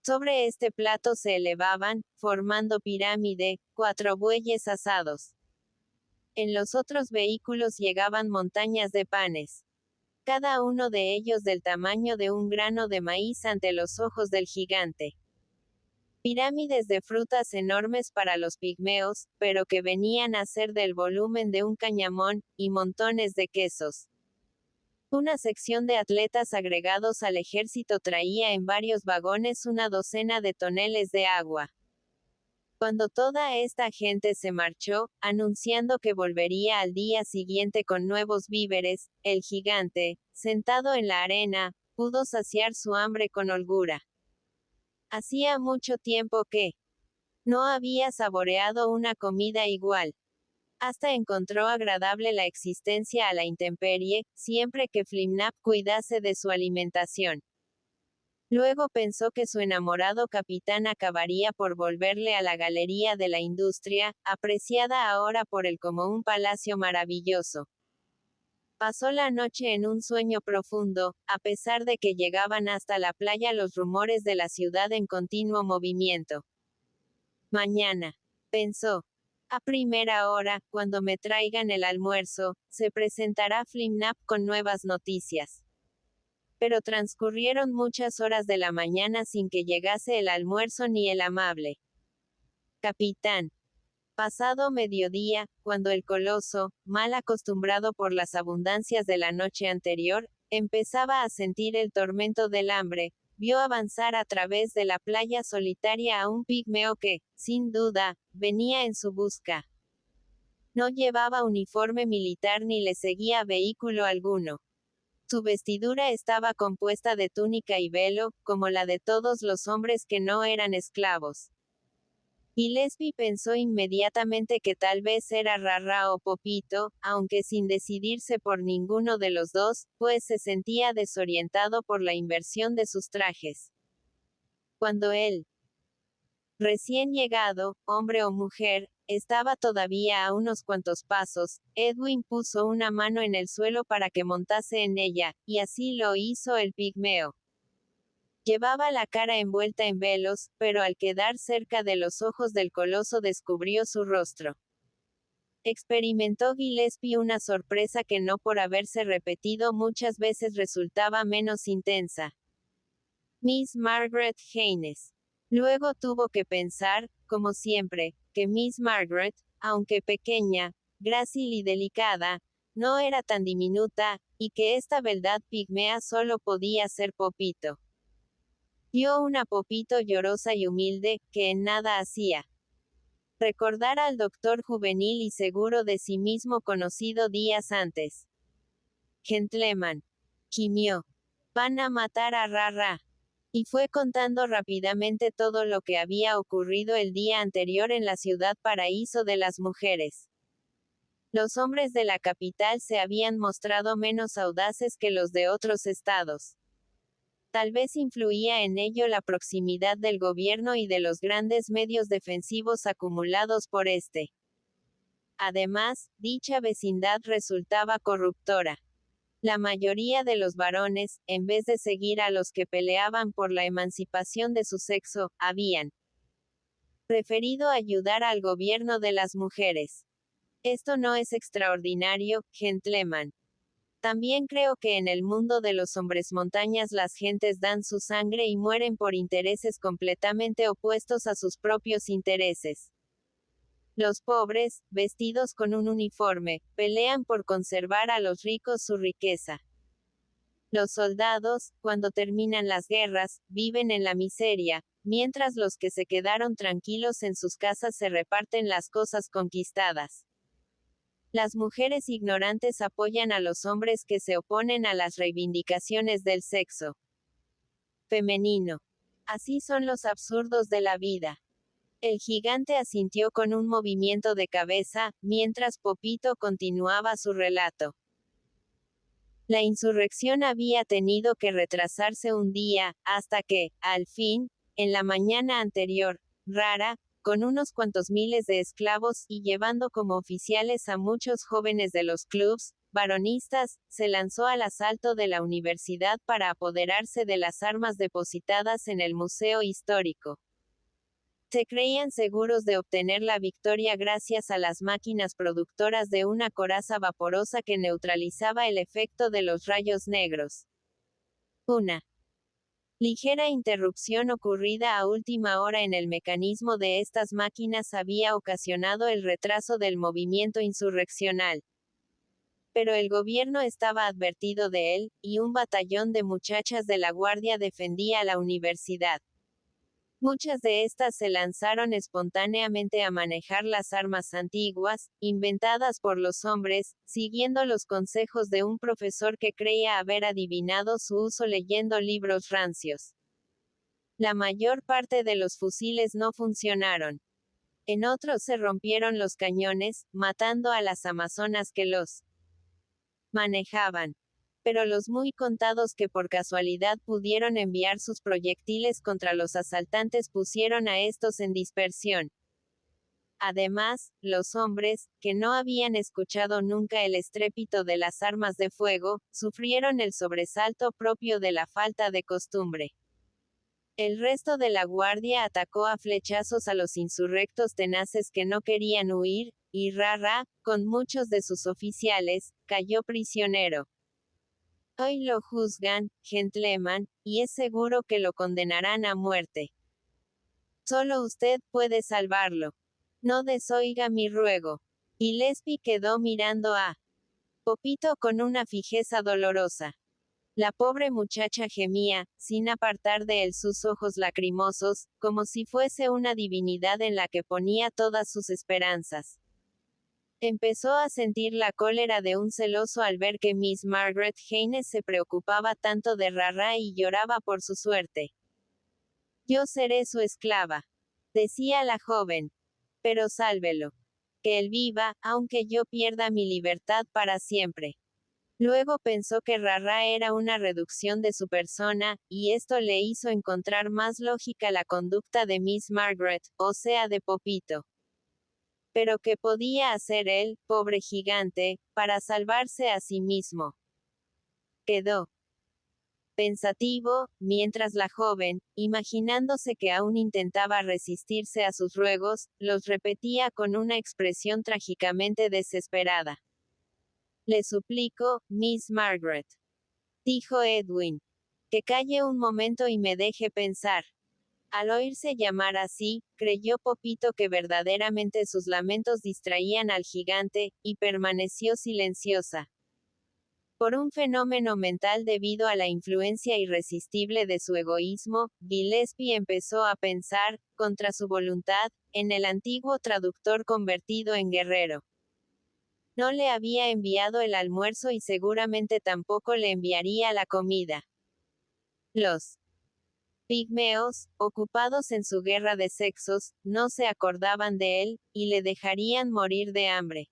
Sobre este plato se elevaban, formando pirámide, 4 bueyes asados. En los otros vehículos llegaban montañas de panes, cada uno de ellos del tamaño de un grano de maíz ante los ojos del gigante. Pirámides de frutas enormes para los pigmeos, pero que venían a ser del volumen de un cañamón, y montones de quesos. Una sección de atletas agregados al ejército traía en varios vagones una docena de toneles de agua. Cuando toda esta gente se marchó, anunciando que volvería al día siguiente con nuevos víveres, el gigante, sentado en la arena, pudo saciar su hambre con holgura. Hacía mucho tiempo que no había saboreado una comida igual. Hasta encontró agradable la existencia a la intemperie, siempre que Flimnap cuidase de su alimentación. Luego pensó que su enamorado capitán acabaría por volverle a la galería de la industria, apreciada ahora por él como un palacio maravilloso. Pasó la noche en un sueño profundo, a pesar de que llegaban hasta la playa los rumores de la ciudad en continuo movimiento. Mañana, pensó. A primera hora, cuando me traigan el almuerzo, se presentará Flimnap con nuevas noticias. Pero transcurrieron muchas horas de la mañana sin que llegase el almuerzo ni el amable capitán. Pasado mediodía, cuando el coloso, mal acostumbrado por las abundancias de la noche anterior, empezaba a sentir el tormento del hambre, vio avanzar a través de la playa solitaria a un pigmeo que, sin duda, venía en su busca. No llevaba uniforme militar ni le seguía vehículo alguno. Su vestidura estaba compuesta de túnica y velo, como la de todos los hombres que no eran esclavos. Gillespie pensó inmediatamente que tal vez era Rara o Popito, aunque sin decidirse por ninguno de los dos, pues se sentía desorientado por la inversión de sus trajes. Cuando él, recién llegado, hombre o mujer, estaba todavía a unos cuantos pasos, Edwin puso una mano en el suelo para que montase en ella, y así lo hizo el pigmeo. Llevaba la cara envuelta en velos, pero al quedar cerca de los ojos del coloso descubrió su rostro. Experimentó Gillespie una sorpresa que no por haberse repetido muchas veces resultaba menos intensa. Miss Margaret Haynes. Luego tuvo que pensar, como siempre, que Miss Margaret, aunque pequeña, grácil y delicada, no era tan diminuta, y que esta beldad pigmea solo podía ser Popito. Vio una Popito llorosa y humilde, que en nada hacía. Recordar al doctor juvenil y seguro de sí mismo conocido días antes. Gentleman. Gimió. Van a matar a Rara. Y fue contando rápidamente todo lo que había ocurrido el día anterior en la ciudad paraíso de las mujeres. Los hombres de la capital se habían mostrado menos audaces que los de otros estados. Tal vez influía en ello la proximidad del gobierno y de los grandes medios defensivos acumulados por este. Además, dicha vecindad resultaba corruptora. La mayoría de los varones, en vez de seguir a los que peleaban por la emancipación de su sexo, habían preferido ayudar al gobierno de las mujeres. Esto no es extraordinario, gentleman. También creo que en el mundo de los hombres montañas las gentes dan su sangre y mueren por intereses completamente opuestos a sus propios intereses. Los pobres, vestidos con un uniforme, pelean por conservar a los ricos su riqueza. Los soldados, cuando terminan las guerras, viven en la miseria, mientras los que se quedaron tranquilos en sus casas se reparten las cosas conquistadas. Las mujeres ignorantes apoyan a los hombres que se oponen a las reivindicaciones del sexo femenino. Así son los absurdos de la vida. El gigante asintió con un movimiento de cabeza, mientras Popito continuaba su relato. La insurrección había tenido que retrasarse un día, hasta que, al fin, en la mañana anterior, Rara, con unos cuantos miles de esclavos, y llevando como oficiales a muchos jóvenes de los clubs, baronistas, se lanzó al asalto de la universidad para apoderarse de las armas depositadas en el museo histórico. Se creían seguros de obtener la victoria gracias a las máquinas productoras de una coraza vaporosa que neutralizaba el efecto de los rayos negros. Una ligera interrupción ocurrida a última hora en el mecanismo de estas máquinas había ocasionado el retraso del movimiento insurreccional. Pero el gobierno estaba advertido de él, y un batallón de muchachas de la guardia defendía la universidad. Muchas de estas se lanzaron espontáneamente a manejar las armas antiguas, inventadas por los hombres, siguiendo los consejos de un profesor que creía haber adivinado su uso leyendo libros rancios. La mayor parte de los fusiles no funcionaron. En otros se rompieron los cañones, matando a las amazonas que los manejaban. Pero los muy contados que por casualidad pudieron enviar sus proyectiles contra los asaltantes pusieron a estos en dispersión. Además, los hombres, que no habían escuchado nunca el estrépito de las armas de fuego, sufrieron el sobresalto propio de la falta de costumbre. El resto de la guardia atacó a flechazos a los insurrectos tenaces que no querían huir, y Ra-Ra, con muchos de sus oficiales, cayó prisionero. Hoy lo juzgan, gentleman, y es seguro que lo condenarán a muerte. Solo usted puede salvarlo. No desoiga mi ruego. Gillespie quedó mirando a Popito con una fijeza dolorosa. La pobre muchacha gemía, sin apartar de él sus ojos lacrimosos, como si fuese una divinidad en la que ponía todas sus esperanzas. Empezó a sentir la cólera de un celoso al ver que Miss Margaret Haynes se preocupaba tanto de Ra-Ra y lloraba por su suerte. Yo seré su esclava, decía la joven. Pero sálvelo. Que él viva, aunque yo pierda mi libertad para siempre. Luego pensó que Ra-Ra era una reducción de su persona, y esto le hizo encontrar más lógica la conducta de Miss Margaret, o sea de Popito. Pero ¿qué podía hacer él, pobre gigante, para salvarse a sí mismo? Quedó pensativo, mientras la joven, imaginándose que aún intentaba resistirse a sus ruegos, los repetía con una expresión trágicamente desesperada. Le suplico, Miss Margaret, dijo Edwin, que calle un momento y me deje pensar. Al oírse llamar así, creyó Popito que verdaderamente sus lamentos distraían al gigante, y permaneció silenciosa. Por un fenómeno mental debido a la influencia irresistible de su egoísmo, Gillespie empezó a pensar, contra su voluntad, en el antiguo traductor convertido en guerrero. No le había enviado el almuerzo y seguramente tampoco le enviaría la comida. Los pigmeos, ocupados en su guerra de sexos, no se acordaban de él, y le dejarían morir de hambre.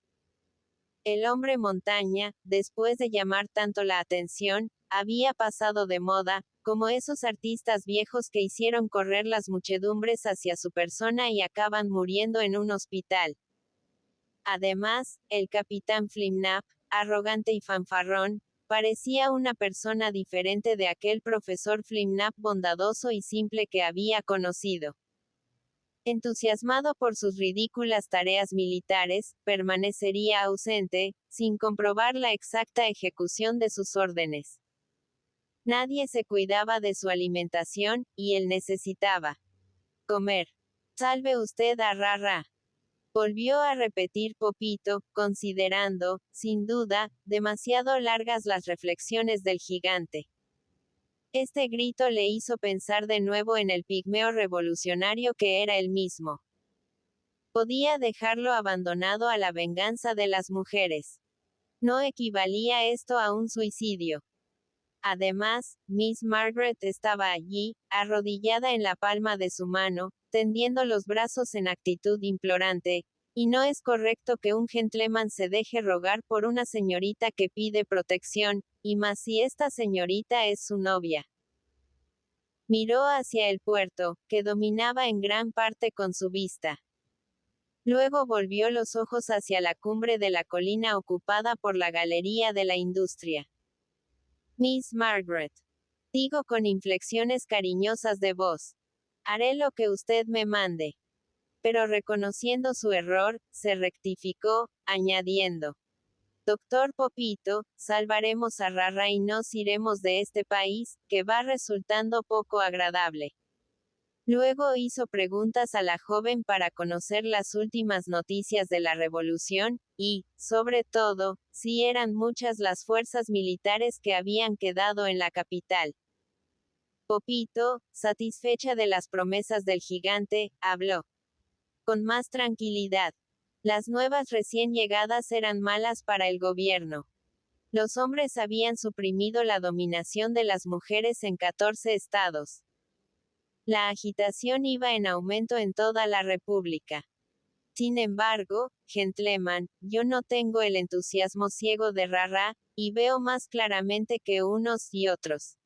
El hombre montaña, después de llamar tanto la atención, había pasado de moda, como esos artistas viejos que hicieron correr las muchedumbres hacia su persona y acaban muriendo en un hospital. Además, el capitán Flimnap, arrogante y fanfarrón, parecía una persona diferente de aquel profesor Flimnap bondadoso y simple que había conocido. Entusiasmado por sus ridículas tareas militares, permanecería ausente, sin comprobar la exacta ejecución de sus órdenes. Nadie se cuidaba de su alimentación, y él necesitaba comer. Salve usted a Ra-Ra. Volvió a repetir Popito, considerando, sin duda, demasiado largas las reflexiones del gigante. Este grito le hizo pensar de nuevo en el pigmeo revolucionario que era él mismo. Podía dejarlo abandonado a la venganza de las mujeres. No equivalía esto a un suicidio. Además, Miss Margaret estaba allí, arrodillada en la palma de su mano, tendiendo los brazos en actitud implorante, y no es correcto que un gentleman se deje rogar por una señorita que pide protección, y más si esta señorita es su novia. Miró hacia el puerto, que dominaba en gran parte con su vista. Luego volvió los ojos hacia la cumbre de la colina ocupada por la Galería de la Industria. Miss Margaret. Digo con inflexiones cariñosas de voz. Haré lo que usted me mande. Pero reconociendo su error, se rectificó, añadiendo. Doctor Popito, salvaremos a Rara y nos iremos de este país, que va resultando poco agradable. Luego hizo preguntas a la joven para conocer las últimas noticias de la revolución, y, sobre todo, si eran muchas las fuerzas militares que habían quedado en la capital. Popito, satisfecha de las promesas del gigante, habló con más tranquilidad. Las nuevas recién llegadas eran malas para el gobierno. Los hombres habían suprimido la dominación de las mujeres en 14 estados. La agitación iba en aumento en toda la República. Sin embargo, gentleman, yo no tengo el entusiasmo ciego de Rara, y veo más claramente que unos y otros.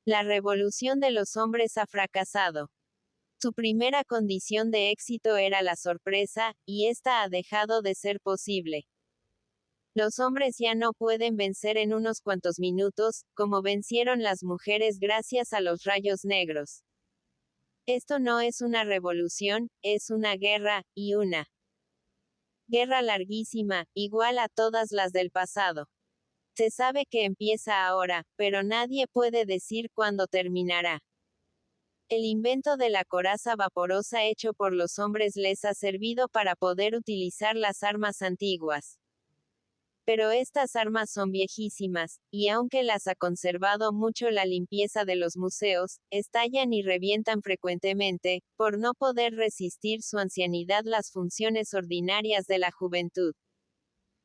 La revolución de los hombres ha fracasado. Su primera condición de éxito era la sorpresa, y esta ha dejado de ser posible. Los hombres ya no pueden vencer en unos cuantos minutos, como vencieron las mujeres gracias a los rayos negros. Esto no es una revolución, es una guerra, y una guerra larguísima, igual a todas las del pasado. Se sabe que empieza ahora, pero nadie puede decir cuándo terminará. El invento de la coraza vaporosa hecho por los hombres les ha servido para poder utilizar las armas antiguas. Pero estas armas son viejísimas, y aunque las ha conservado mucho la limpieza de los museos, estallan y revientan frecuentemente, por no poder resistir su ancianidad las funciones ordinarias de la juventud.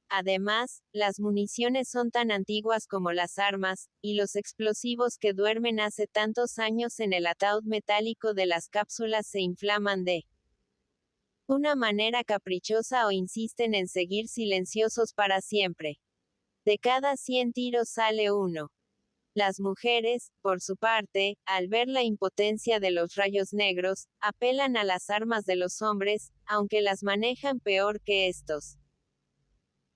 Además, las municiones son tan antiguas como las armas, y los explosivos que duermen hace tantos años en el ataúd metálico de las cápsulas se inflaman de una manera caprichosa o insisten en seguir silenciosos para siempre. De cada 100 tiros sale uno. Las mujeres, por su parte, al ver la impotencia de los rayos negros, apelan a las armas de los hombres, aunque las manejan peor que estos.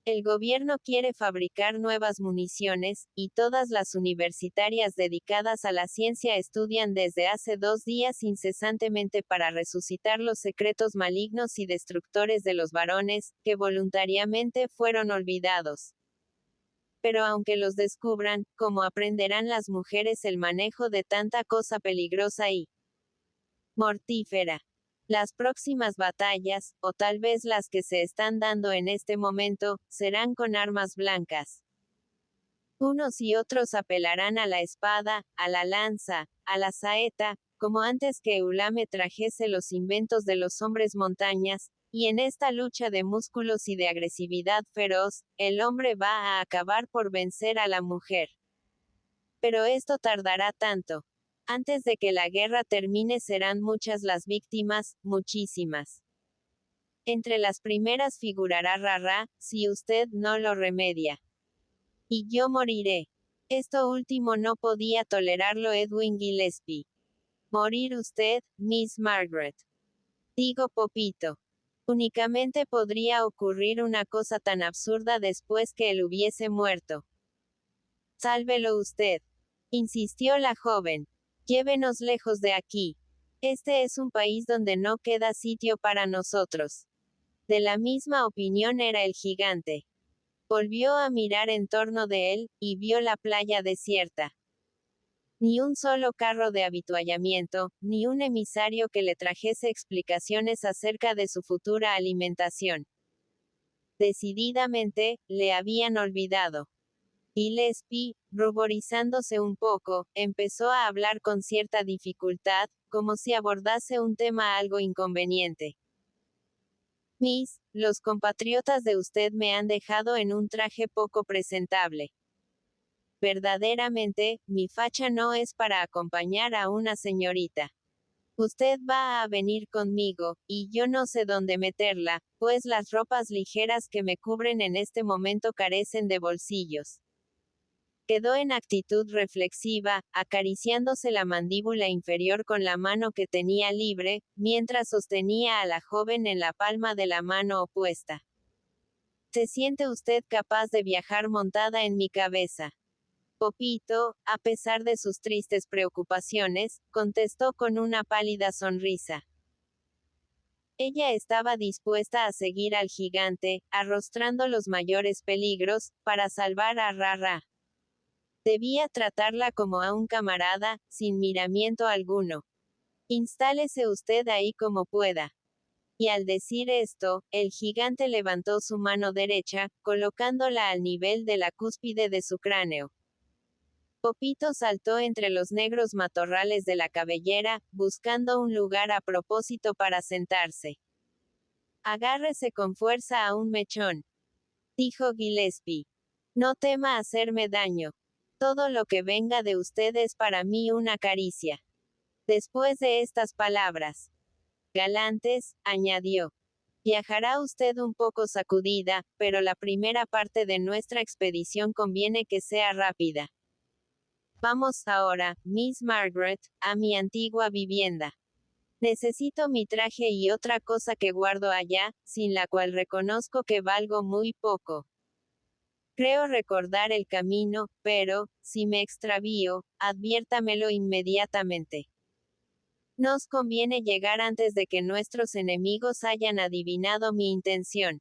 El gobierno quiere fabricar nuevas municiones, y todas las universitarias dedicadas a la ciencia estudian desde hace 2 días incesantemente para resucitar los secretos malignos y destructores de los varones, que voluntariamente fueron olvidados. Pero aunque los descubran, ¿cómo aprenderán las mujeres el manejo de tanta cosa peligrosa y mortífera? Las próximas batallas, o tal vez las que se están dando en este momento, serán con armas blancas. Unos y otros apelarán a la espada, a la lanza, a la saeta, como antes que Eulame trajese los inventos de los hombres montañas, y en esta lucha de músculos y de agresividad feroz, el hombre va a acabar por vencer a la mujer. Pero esto tardará tanto. Antes de que la guerra termine serán muchas las víctimas, muchísimas. Entre las primeras figurará Rara, si usted no lo remedia. Y yo moriré. Esto último no podía tolerarlo Edwin Gillespie. Morir usted, Miss Margaret. Digo Popito. Únicamente podría ocurrir una cosa tan absurda después que él hubiese muerto. Sálvelo usted. Insistió la joven. Llévenos lejos de aquí. Este es un país donde no queda sitio para nosotros. De la misma opinión era el gigante. Volvió a mirar en torno de él, y vio la playa desierta. Ni un solo carro de avituallamiento, ni un emisario que le trajese explicaciones acerca de su futura alimentación. Decididamente, le habían olvidado. Gillespie, ruborizándose un poco, empezó a hablar con cierta dificultad, como si abordase un tema algo inconveniente. Miss, los compatriotas de usted me han dejado en un traje poco presentable. Verdaderamente, mi facha no es para acompañar a una señorita. Usted va a venir conmigo, y yo no sé dónde meterla, pues las ropas ligeras que me cubren en este momento carecen de bolsillos. Quedó en actitud reflexiva, acariciándose la mandíbula inferior con la mano que tenía libre, mientras sostenía a la joven en la palma de la mano opuesta. ¿Se siente usted capaz de viajar montada en mi cabeza? Popito, a pesar de sus tristes preocupaciones, contestó con una pálida sonrisa. Ella estaba dispuesta a seguir al gigante, arrostrando los mayores peligros, para salvar a Rara. Debía tratarla como a un camarada, sin miramiento alguno. Instálese usted ahí como pueda. Y al decir esto, el gigante levantó su mano derecha, colocándola al nivel de la cúspide de su cráneo. Popito saltó entre los negros matorrales de la cabellera, buscando un lugar a propósito para sentarse. Agárrese con fuerza a un mechón, dijo Gillespie. No tema hacerme daño. Todo lo que venga de usted es para mí una caricia. Después de estas palabras galantes, añadió. Viajará usted un poco sacudida, pero la primera parte de nuestra expedición conviene que sea rápida. Vamos ahora, Miss Margaret, a mi antigua vivienda. Necesito mi traje y otra cosa que guardo allá, sin la cual reconozco que valgo muy poco. Creo recordar el camino, pero, si me extravío, adviértamelo inmediatamente. Nos conviene llegar antes de que nuestros enemigos hayan adivinado mi intención.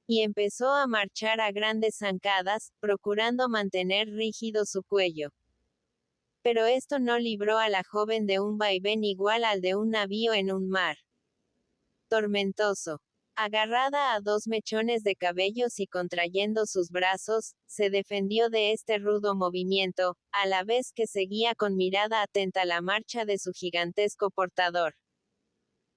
Y empezó a marchar a grandes zancadas, procurando mantener rígido su cuello. Pero esto no libró a la joven de un vaivén igual al de un navío en un mar tormentoso. Agarrada a dos mechones de cabellos y contrayendo sus brazos, se defendió de este rudo movimiento, a la vez que seguía con mirada atenta la marcha de su gigantesco portador.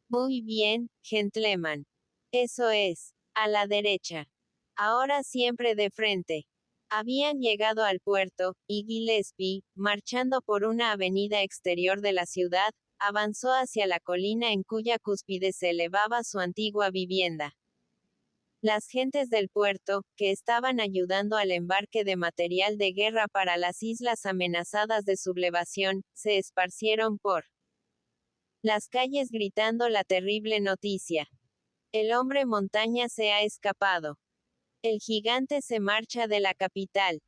Muy bien, gentleman. Eso es. A la derecha. Ahora siempre de frente. Habían llegado al puerto, y Gillespie, marchando por una avenida exterior de la ciudad, avanzó hacia la colina en cuya cúspide se elevaba su antigua vivienda. Las gentes del puerto, que estaban ayudando al embarque de material de guerra para las islas amenazadas de sublevación, se esparcieron por las calles gritando la terrible noticia. El hombre montaña se ha escapado. El gigante se marcha de la capital.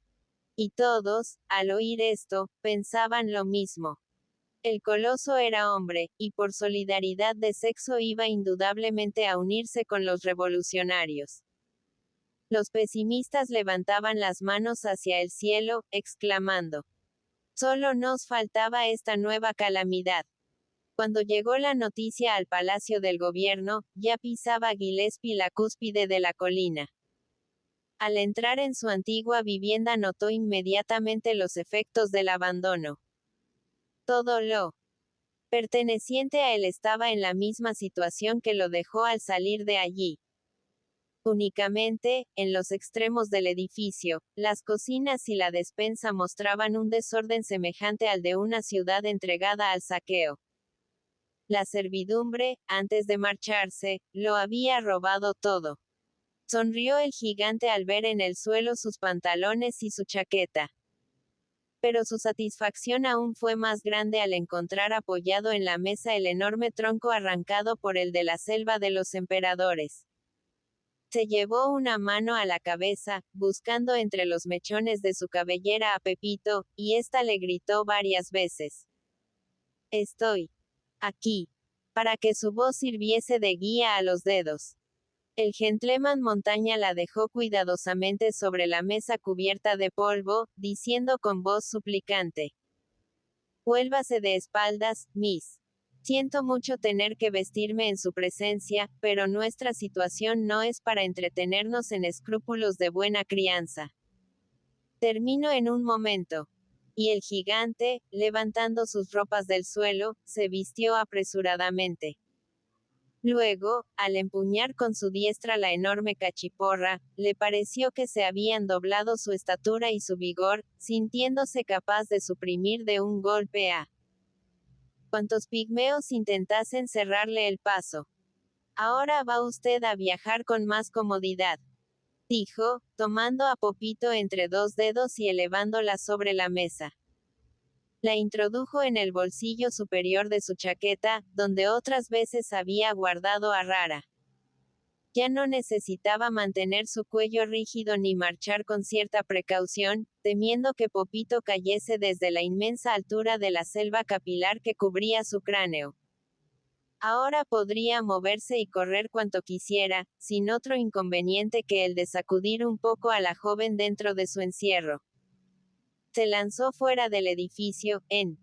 Y todos, al oír esto, pensaban lo mismo. El coloso era hombre, y por solidaridad de sexo iba indudablemente a unirse con los revolucionarios. Los pesimistas levantaban las manos hacia el cielo, exclamando: solo nos faltaba esta nueva calamidad. Cuando llegó la noticia al palacio del gobierno, ya pisaba Gillespie la cúspide de la colina. Al entrar en su antigua vivienda notó inmediatamente los efectos del abandono. Todo lo perteneciente a él estaba en la misma situación que lo dejó al salir de allí. Únicamente, en los extremos del edificio, las cocinas y la despensa mostraban un desorden semejante al de una ciudad entregada al saqueo. La servidumbre, antes de marcharse, lo había robado todo. Sonrió el gigante al ver en el suelo sus pantalones y su chaqueta. Pero su satisfacción aún fue más grande al encontrar apoyado en la mesa el enorme tronco arrancado por el de la selva de los emperadores. Se llevó una mano a la cabeza, buscando entre los mechones de su cabellera a Pepito, y ésta le gritó varias veces: estoy aquí, para que su voz sirviese de guía a los dedos. El gentleman montaña la dejó cuidadosamente sobre la mesa cubierta de polvo, diciendo con voz suplicante: vuélvase de espaldas, Miss. Siento mucho tener que vestirme en su presencia, pero nuestra situación no es para entretenernos en escrúpulos de buena crianza. Termino en un momento. Y el gigante, levantando sus ropas del suelo, se vistió apresuradamente. Luego, al empuñar con su diestra la enorme cachiporra, le pareció que se habían doblado su estatura y su vigor, sintiéndose capaz de suprimir de un golpe a cuantos pigmeos intentasen cerrarle el paso. Ahora va usted a viajar con más comodidad. dijo, tomando a Popito entre dos dedos y elevándola sobre la mesa. La introdujo en el bolsillo superior de su chaqueta, donde otras veces había guardado a Rara. Ya no necesitaba mantener su cuello rígido ni marchar con cierta precaución, temiendo que Popito cayese desde la inmensa altura de la selva capilar que cubría su cráneo. Ahora podría moverse y correr cuanto quisiera, sin otro inconveniente que el de sacudir un poco a la joven dentro de su encierro. Se lanzó fuera del edificio, en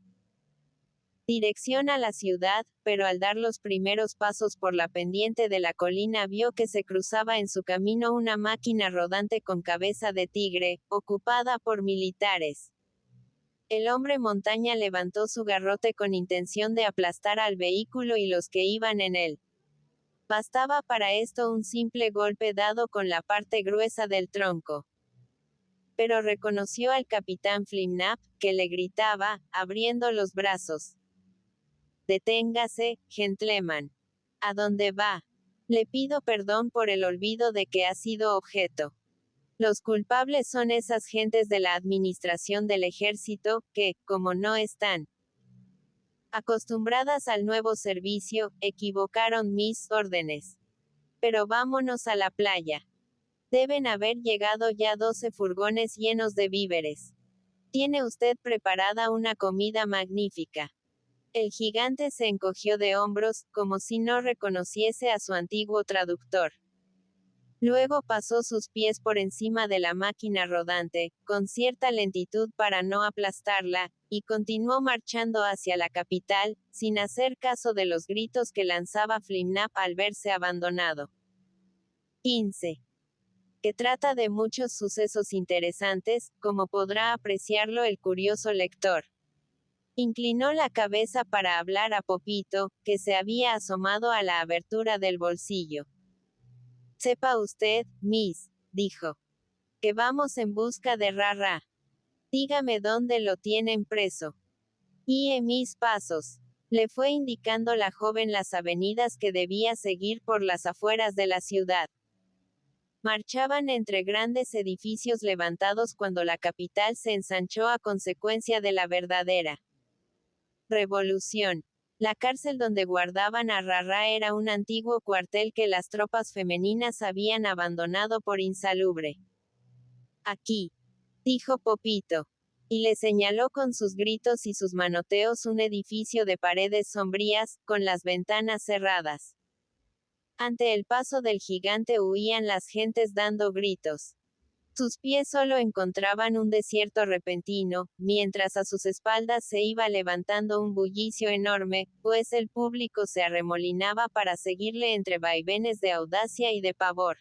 dirección a la ciudad, pero al dar los primeros pasos por la pendiente de la colina vio que se cruzaba en su camino una máquina rodante con cabeza de tigre, ocupada por militares. El hombre montaña levantó su garrote con intención de aplastar al vehículo y los que iban en él. Bastaba para esto un simple golpe dado con la parte gruesa del tronco. Pero reconoció al capitán Flimnap, que le gritaba, abriendo los brazos. «Deténgase, gentleman. ¿A dónde va? Le pido perdón por el olvido de que ha sido objeto. Los culpables son esas gentes de la administración del ejército, que, como no están acostumbradas al nuevo servicio, equivocaron mis órdenes. Pero vámonos a la playa. Deben haber llegado ya 12 furgones llenos de víveres. Tiene usted preparada una comida magnífica». El gigante se encogió de hombros, como si no reconociese a su antiguo traductor. Luego pasó sus pies por encima de la máquina rodante, con cierta lentitud para no aplastarla, y continuó marchando hacia la capital, sin hacer caso de los gritos que lanzaba Flimnap al verse abandonado. 15. Que trata de muchos sucesos interesantes, como podrá apreciarlo el curioso lector. Inclinó la cabeza para hablar a Popito, que se había asomado a la abertura del bolsillo. «Sepa usted, Miss», dijo, «que vamos en busca de Rara. Dígame dónde lo tienen preso». «Guíe mis pasos». Le fue indicando la joven las avenidas que debía seguir por las afueras de la ciudad. Marchaban entre grandes edificios levantados cuando la capital se ensanchó a consecuencia de la verdadera revolución. La cárcel donde guardaban a Rara era un antiguo cuartel que las tropas femeninas habían abandonado por insalubre. «Aquí», dijo Popito. Y le señaló con sus gritos y sus manoteos un edificio de paredes sombrías, con las ventanas cerradas. Ante el paso del gigante huían las gentes dando gritos. Sus pies solo encontraban un desierto repentino, mientras a sus espaldas se iba levantando un bullicio enorme, pues el público se arremolinaba para seguirle entre vaivenes de audacia y de pavor.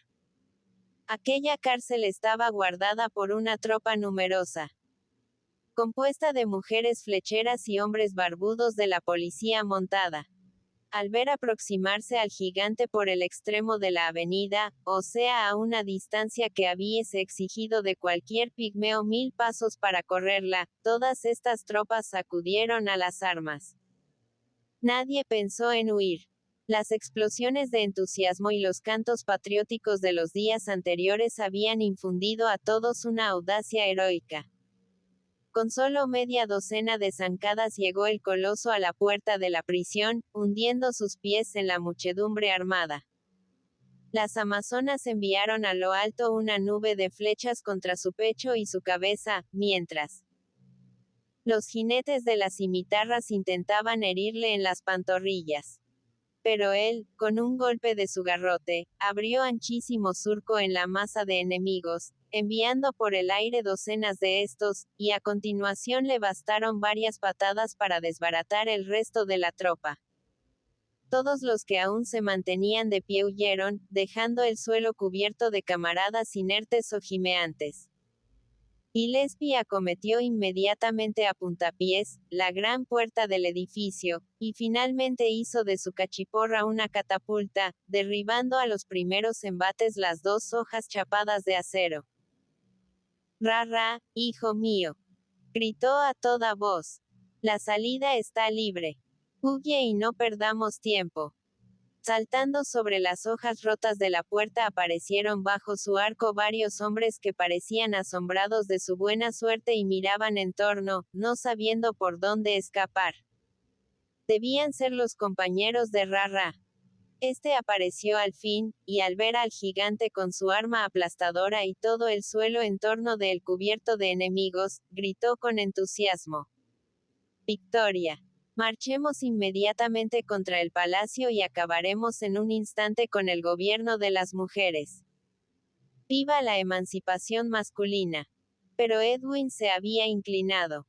Aquella cárcel estaba guardada por una tropa numerosa, compuesta de mujeres flecheras y hombres barbudos de la policía montada. Al ver aproximarse al gigante por el extremo de la avenida, o sea a una distancia que hubiese exigido de cualquier pigmeo 1000 pasos para correrla, todas estas tropas acudieron a las armas. Nadie pensó en huir. Las explosiones de entusiasmo y los cantos patrióticos de los días anteriores habían infundido a todos una audacia heroica. Con solo media docena de zancadas llegó el coloso a la puerta de la prisión, hundiendo sus pies en la muchedumbre armada. Las amazonas enviaron a lo alto una nube de flechas contra su pecho y su cabeza, mientras los jinetes de las cimitarras intentaban herirle en las pantorrillas. Pero él, con un golpe de su garrote, abrió anchísimo surco en la masa de enemigos, enviando por el aire docenas de estos, y a continuación le bastaron varias patadas para desbaratar el resto de la tropa. Todos los que aún se mantenían de pie huyeron, dejando el suelo cubierto de camaradas inertes o gimeantes. Gillespie acometió inmediatamente a puntapiés la gran puerta del edificio, y finalmente hizo de su cachiporra una catapulta, derribando a los primeros embates las 2 hojas chapadas de acero. «Rara, hijo mío», gritó a toda voz. «La salida está libre. Huye y no perdamos tiempo». Saltando sobre las hojas rotas de la puerta aparecieron bajo su arco varios hombres que parecían asombrados de su buena suerte y miraban en torno, no sabiendo por dónde escapar. Debían ser los compañeros de Ra-Ra. Este apareció al fin, y al ver al gigante con su arma aplastadora y todo el suelo en torno de él cubierto de enemigos, gritó con entusiasmo: ¡Victoria! Marchemos inmediatamente contra el palacio y acabaremos en un instante con el gobierno de las mujeres. ¡Viva la emancipación masculina! Pero Edwin se había inclinado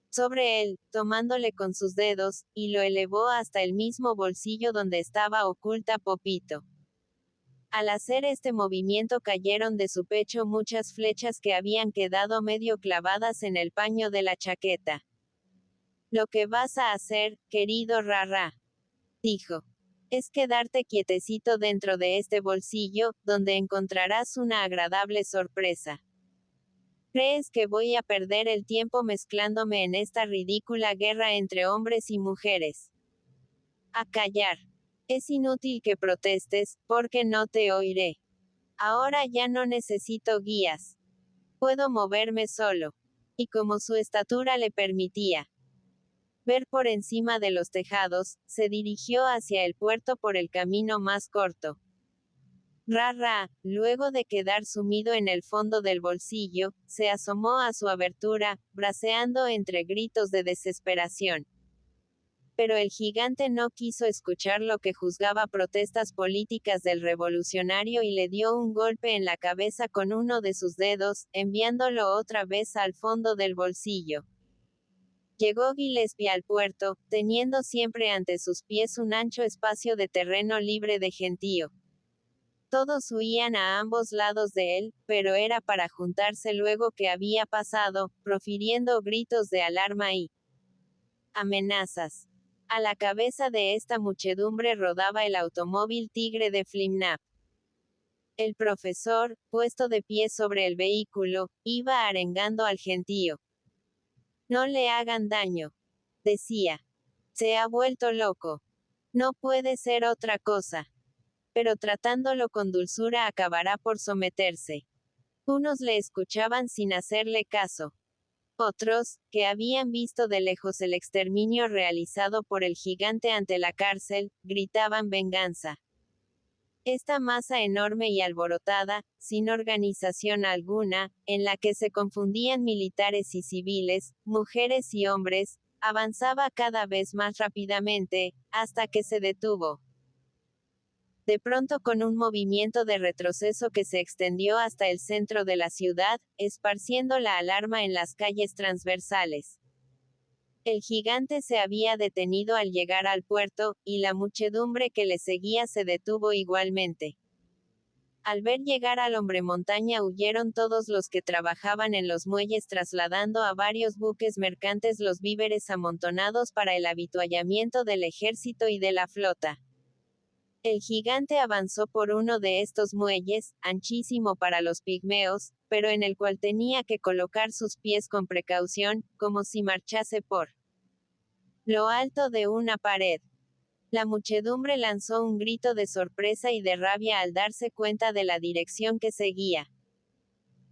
sobre él, tomándole con sus dedos, y lo elevó hasta el mismo bolsillo donde estaba oculta Popito. Al hacer este movimiento cayeron de su pecho muchas flechas que habían quedado medio clavadas en el paño de la chaqueta. Lo que vas a hacer, querido Ra-Ra, dijo, es quedarte quietecito dentro de este bolsillo, donde encontrarás una agradable sorpresa. ¿Crees que voy a perder el tiempo mezclándome en esta ridícula guerra entre hombres y mujeres? A callar. Es inútil que protestes, porque no te oiré. Ahora ya no necesito guías. Puedo moverme solo. Y como su estatura le permitía ver por encima de los tejados, se dirigió hacia el puerto por el camino más corto. Ra-Ra, luego de quedar sumido en el fondo del bolsillo, se asomó a su abertura, braceando entre gritos de desesperación. Pero el gigante no quiso escuchar lo que juzgaba protestas políticas del revolucionario y le dio un golpe en la cabeza con uno de sus dedos, enviándolo otra vez al fondo del bolsillo. Llegó Gillespie al puerto, teniendo siempre ante sus pies un ancho espacio de terreno libre de gentío. Todos huían a ambos lados de él, pero era para juntarse luego que había pasado, profiriendo gritos de alarma y amenazas. A la cabeza de esta muchedumbre rodaba el automóvil Tigre de Flimnap. El profesor, puesto de pie sobre el vehículo, iba arengando al gentío. No le hagan daño, decía. Se ha vuelto loco. No puede ser otra cosa. Pero tratándolo con dulzura acabará por someterse. Unos le escuchaban sin hacerle caso. Otros, que habían visto de lejos el exterminio realizado por el gigante ante la cárcel, gritaban venganza. Esta masa enorme y alborotada, sin organización alguna, en la que se confundían militares y civiles, mujeres y hombres, avanzaba cada vez más rápidamente, hasta que se detuvo. De pronto con un movimiento de retroceso que se extendió hasta el centro de la ciudad, esparciendo la alarma en las calles transversales. El gigante se había detenido al llegar al puerto, y la muchedumbre que le seguía se detuvo igualmente. Al ver llegar al hombre montaña huyeron todos los que trabajaban en los muelles trasladando a varios buques mercantes los víveres amontonados para el avituallamiento del ejército y de la flota. El gigante avanzó por uno de estos muelles, anchísimo para los pigmeos, pero en el cual tenía que colocar sus pies con precaución, como si marchase por lo alto de una pared. La muchedumbre lanzó un grito de sorpresa y de rabia al darse cuenta de la dirección que seguía.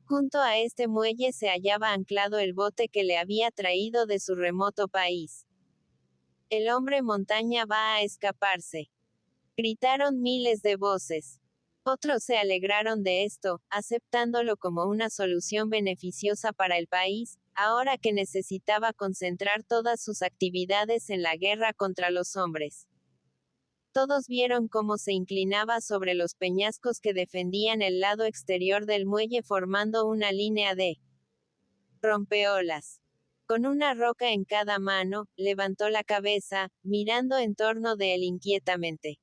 Junto a este muelle se hallaba anclado el bote que le había traído de su remoto país. El hombre montaña va a escaparse. Gritaron miles de voces. Otros se alegraron de esto, aceptándolo como una solución beneficiosa para el país, ahora que necesitaba concentrar todas sus actividades en la guerra contra los hombres. Todos vieron cómo se inclinaba sobre los peñascos que defendían el lado exterior del muelle formando una línea de rompeolas. Con una roca en cada mano, levantó la cabeza, mirando en torno de él inquietamente.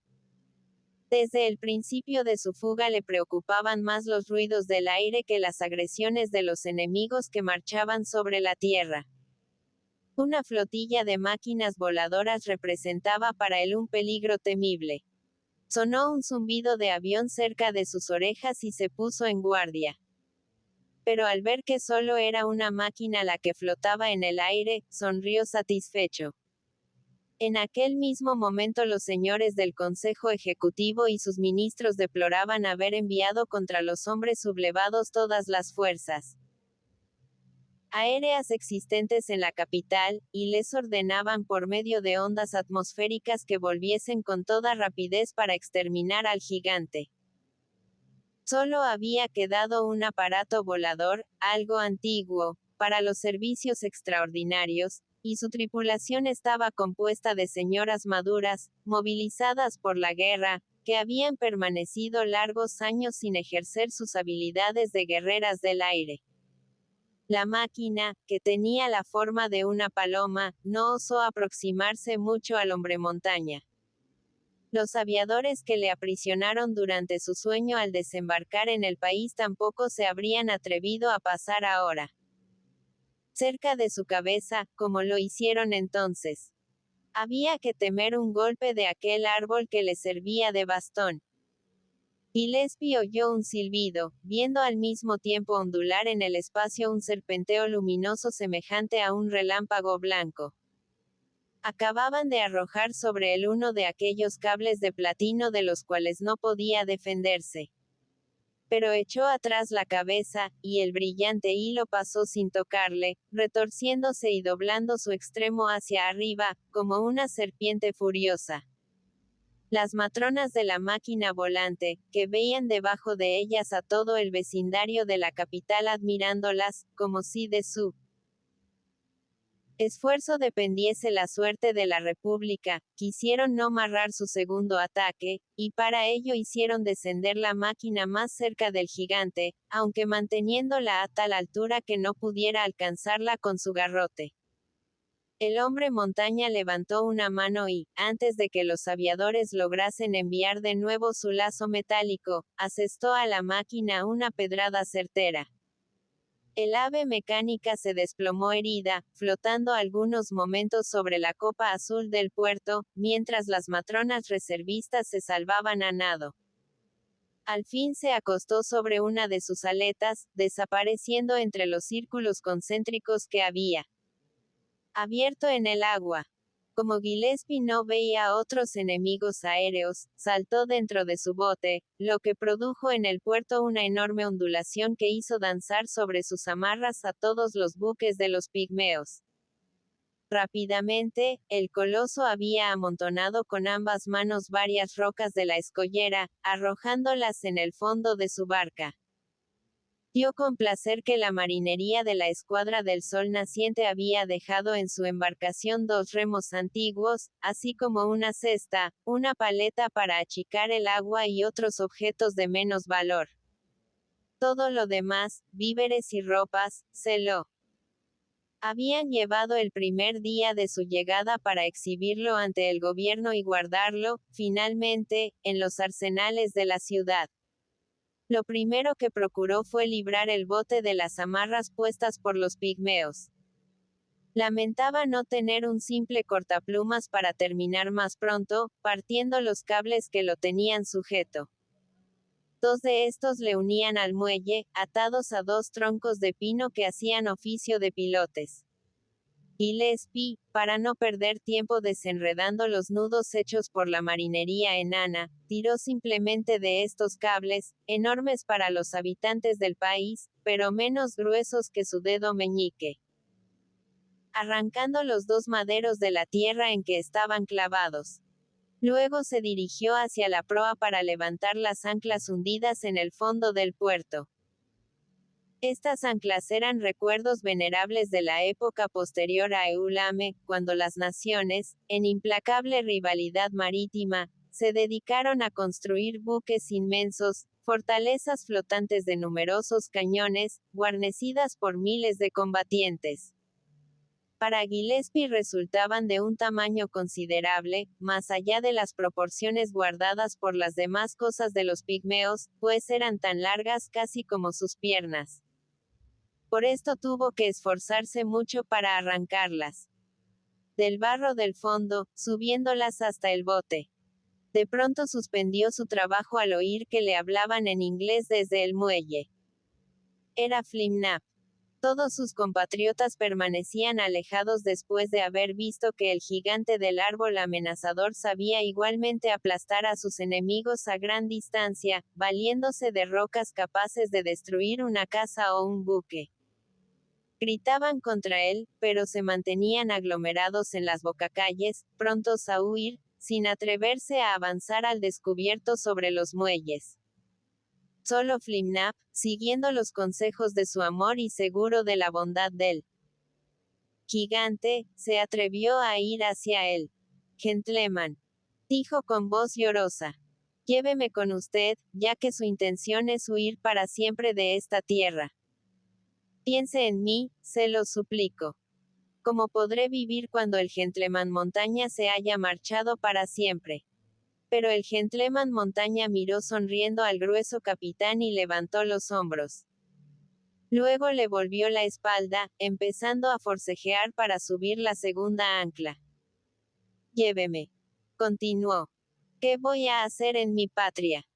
Desde el principio de su fuga le preocupaban más los ruidos del aire que las agresiones de los enemigos que marchaban sobre la tierra. Una flotilla de máquinas voladoras representaba para él un peligro temible. Sonó un zumbido de avión cerca de sus orejas y se puso en guardia. Pero al ver que solo era una máquina la que flotaba en el aire, sonrió satisfecho. En aquel mismo momento los señores del Consejo Ejecutivo y sus ministros deploraban haber enviado contra los hombres sublevados todas las fuerzas aéreas existentes en la capital, y les ordenaban por medio de ondas atmosféricas que volviesen con toda rapidez para exterminar al gigante. Solo había quedado un aparato volador, algo antiguo, para los servicios extraordinarios, y su tripulación estaba compuesta de señoras maduras, movilizadas por la guerra, que habían permanecido largos años sin ejercer sus habilidades de guerreras del aire. La máquina, que tenía la forma de una paloma, no osó aproximarse mucho al hombre montaña. Los aviadores que le aprisionaron durante su sueño al desembarcar en el país tampoco se habrían atrevido a pasar ahora cerca de su cabeza, como lo hicieron entonces. Había que temer un golpe de aquel árbol que le servía de bastón. Gillespie oyó un silbido, viendo al mismo tiempo ondular en el espacio un serpenteo luminoso semejante a un relámpago blanco. Acababan de arrojar sobre él uno de aquellos cables de platino de los cuales no podía defenderse. Pero echó atrás la cabeza, y el brillante hilo pasó sin tocarle, retorciéndose y doblando su extremo hacia arriba, como una serpiente furiosa. Las matronas de la máquina volante, que veían debajo de ellas a todo el vecindario de la capital admirándolas, como si de su esfuerzo dependiese la suerte de la República, quisieron no marrar su segundo ataque, y para ello hicieron descender la máquina más cerca del gigante, aunque manteniéndola a tal altura que no pudiera alcanzarla con su garrote. El hombre montaña levantó una mano y, antes de que los aviadores lograsen enviar de nuevo su lazo metálico, asestó a la máquina una pedrada certera. El ave mecánica se desplomó herida, flotando algunos momentos sobre la copa azul del puerto, mientras las matronas reservistas se salvaban a nado. Al fin se acostó sobre una de sus aletas, desapareciendo entre los círculos concéntricos que había abierto en el agua. Como Gillespie no veía otros enemigos aéreos, saltó dentro de su bote, lo que produjo en el puerto una enorme ondulación que hizo danzar sobre sus amarras a todos los buques de los pigmeos. Rápidamente, el coloso había amontonado con ambas manos varias rocas de la escollera, arrojándolas en el fondo de su barca. Dio con placer que la marinería de la Escuadra del Sol Naciente había dejado en su embarcación 2 remos antiguos, así como una cesta, una paleta para achicar el agua y otros objetos de menos valor. Todo lo demás, víveres y ropas, se lo habían llevado el primer día de su llegada para exhibirlo ante el gobierno y guardarlo, finalmente, en los arsenales de la ciudad. Lo primero que procuró fue librar el bote de las amarras puestas por los pigmeos. Lamentaba no tener un simple cortaplumas para terminar más pronto, partiendo los cables que lo tenían sujeto. 2 de estos le unían al muelle, atados a 2 troncos de pino que hacían oficio de pilotes. Gillespie, para no perder tiempo desenredando los nudos hechos por la marinería enana, tiró simplemente de estos cables, enormes para los habitantes del país, pero menos gruesos que su dedo meñique. Arrancando los 2 maderos de la tierra en que estaban clavados. Luego se dirigió hacia la proa para levantar las anclas hundidas en el fondo del puerto. Estas anclas eran recuerdos venerables de la época posterior a Eulame, cuando las naciones, en implacable rivalidad marítima, se dedicaron a construir buques inmensos, fortalezas flotantes de numerosos cañones, guarnecidas por miles de combatientes. Para Gillespie resultaban de un tamaño considerable, más allá de las proporciones guardadas por las demás cosas de los pigmeos, pues eran tan largas casi como sus piernas. Por esto tuvo que esforzarse mucho para arrancarlas del barro del fondo, subiéndolas hasta el bote. De pronto suspendió su trabajo al oír que le hablaban en inglés desde el muelle. Era Flimnap. Todos sus compatriotas permanecían alejados después de haber visto que el gigante del árbol amenazador sabía igualmente aplastar a sus enemigos a gran distancia, valiéndose de rocas capaces de destruir una casa o un buque. Gritaban contra él, pero se mantenían aglomerados en las bocacalles, prontos a huir, sin atreverse a avanzar al descubierto sobre los muelles. Solo Flimnap, siguiendo los consejos de su amor y seguro de la bondad del gigante, se atrevió a ir hacia él. Gentleman, dijo con voz llorosa, lléveme con usted, ya que su intención es huir para siempre de esta tierra. Piense en mí, se lo suplico. ¿Cómo podré vivir cuando el gentleman montaña se haya marchado para siempre? Pero el gentleman montaña miró sonriendo al grueso capitán y levantó los hombros. Luego le volvió la espalda, empezando a forcejear para subir la segunda ancla. Lléveme. Continuó. ¿Qué voy a hacer en mi patria?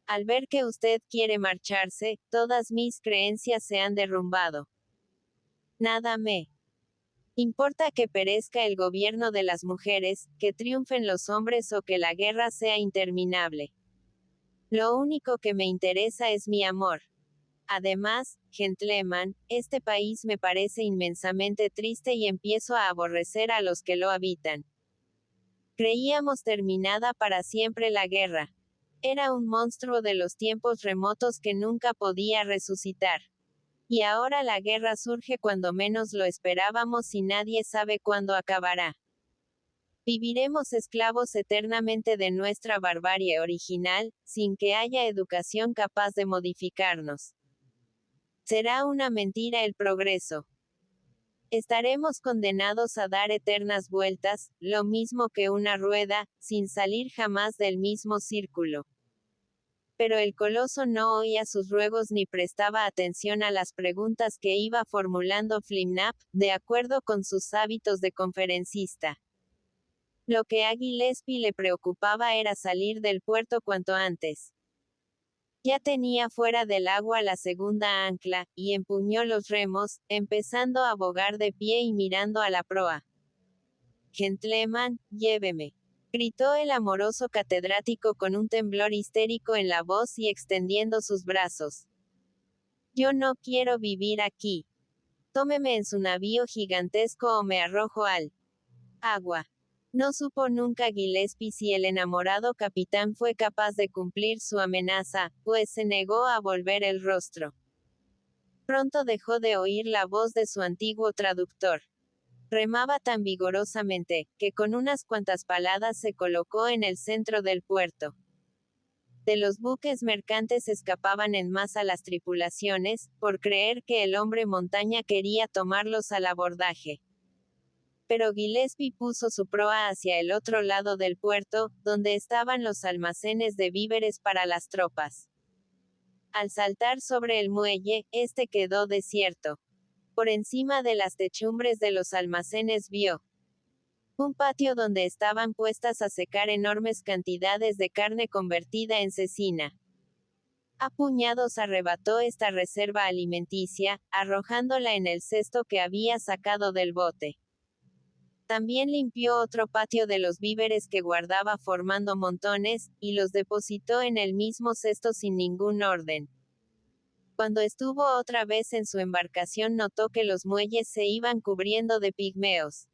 Al ver que usted quiere marcharse, todas mis creencias se han derrumbado. Nada me importa que perezca el gobierno de las mujeres, que triunfen los hombres o que la guerra sea interminable. Lo único que me interesa es mi amor. Además, gentleman, este país me parece inmensamente triste y empiezo a aborrecer a los que lo habitan. Creíamos terminada para siempre la guerra. Era un monstruo de los tiempos remotos que nunca podía resucitar. Y ahora la guerra surge cuando menos lo esperábamos y nadie sabe cuándo acabará. Viviremos esclavos eternamente de nuestra barbarie original, sin que haya educación capaz de modificarnos. Será una mentira el progreso. Estaremos condenados a dar eternas vueltas, lo mismo que una rueda, sin salir jamás del mismo círculo. Pero el coloso no oía sus ruegos ni prestaba atención a las preguntas que iba formulando Flimnap, de acuerdo con sus hábitos de conferencista. Lo que a Gillespie le preocupaba era salir del puerto cuanto antes. Ya tenía fuera del agua la segunda ancla, y empuñó los remos, empezando a bogar de pie y mirando a la proa. Gentleman, lléveme. Gritó el amoroso catedrático con un temblor histérico en la voz y extendiendo sus brazos. Yo no quiero vivir aquí. Tómeme en su navío gigantesco o me arrojo al agua. No supo nunca Gillespie si el enamorado capitán fue capaz de cumplir su amenaza, pues se negó a volver el rostro. Pronto dejó de oír la voz de su antiguo traductor. Remaba tan vigorosamente, que con unas cuantas paladas se colocó en el centro del puerto. De los buques mercantes escapaban en masa las tripulaciones, por creer que el hombre montaña quería tomarlos al abordaje. Pero Gillespie puso su proa hacia el otro lado del puerto, donde estaban los almacenes de víveres para las tropas. Al saltar sobre el muelle, este quedó desierto. Por encima de las techumbres de los almacenes vio un patio donde estaban puestas a secar enormes cantidades de carne convertida en cecina. A puñados arrebató esta reserva alimenticia, arrojándola en el cesto que había sacado del bote. También limpió otro patio de los víveres que guardaba formando montones, y los depositó en el mismo cesto sin ningún orden. Cuando estuvo otra vez en su embarcación notó que los muelles se iban cubriendo de pigmeos.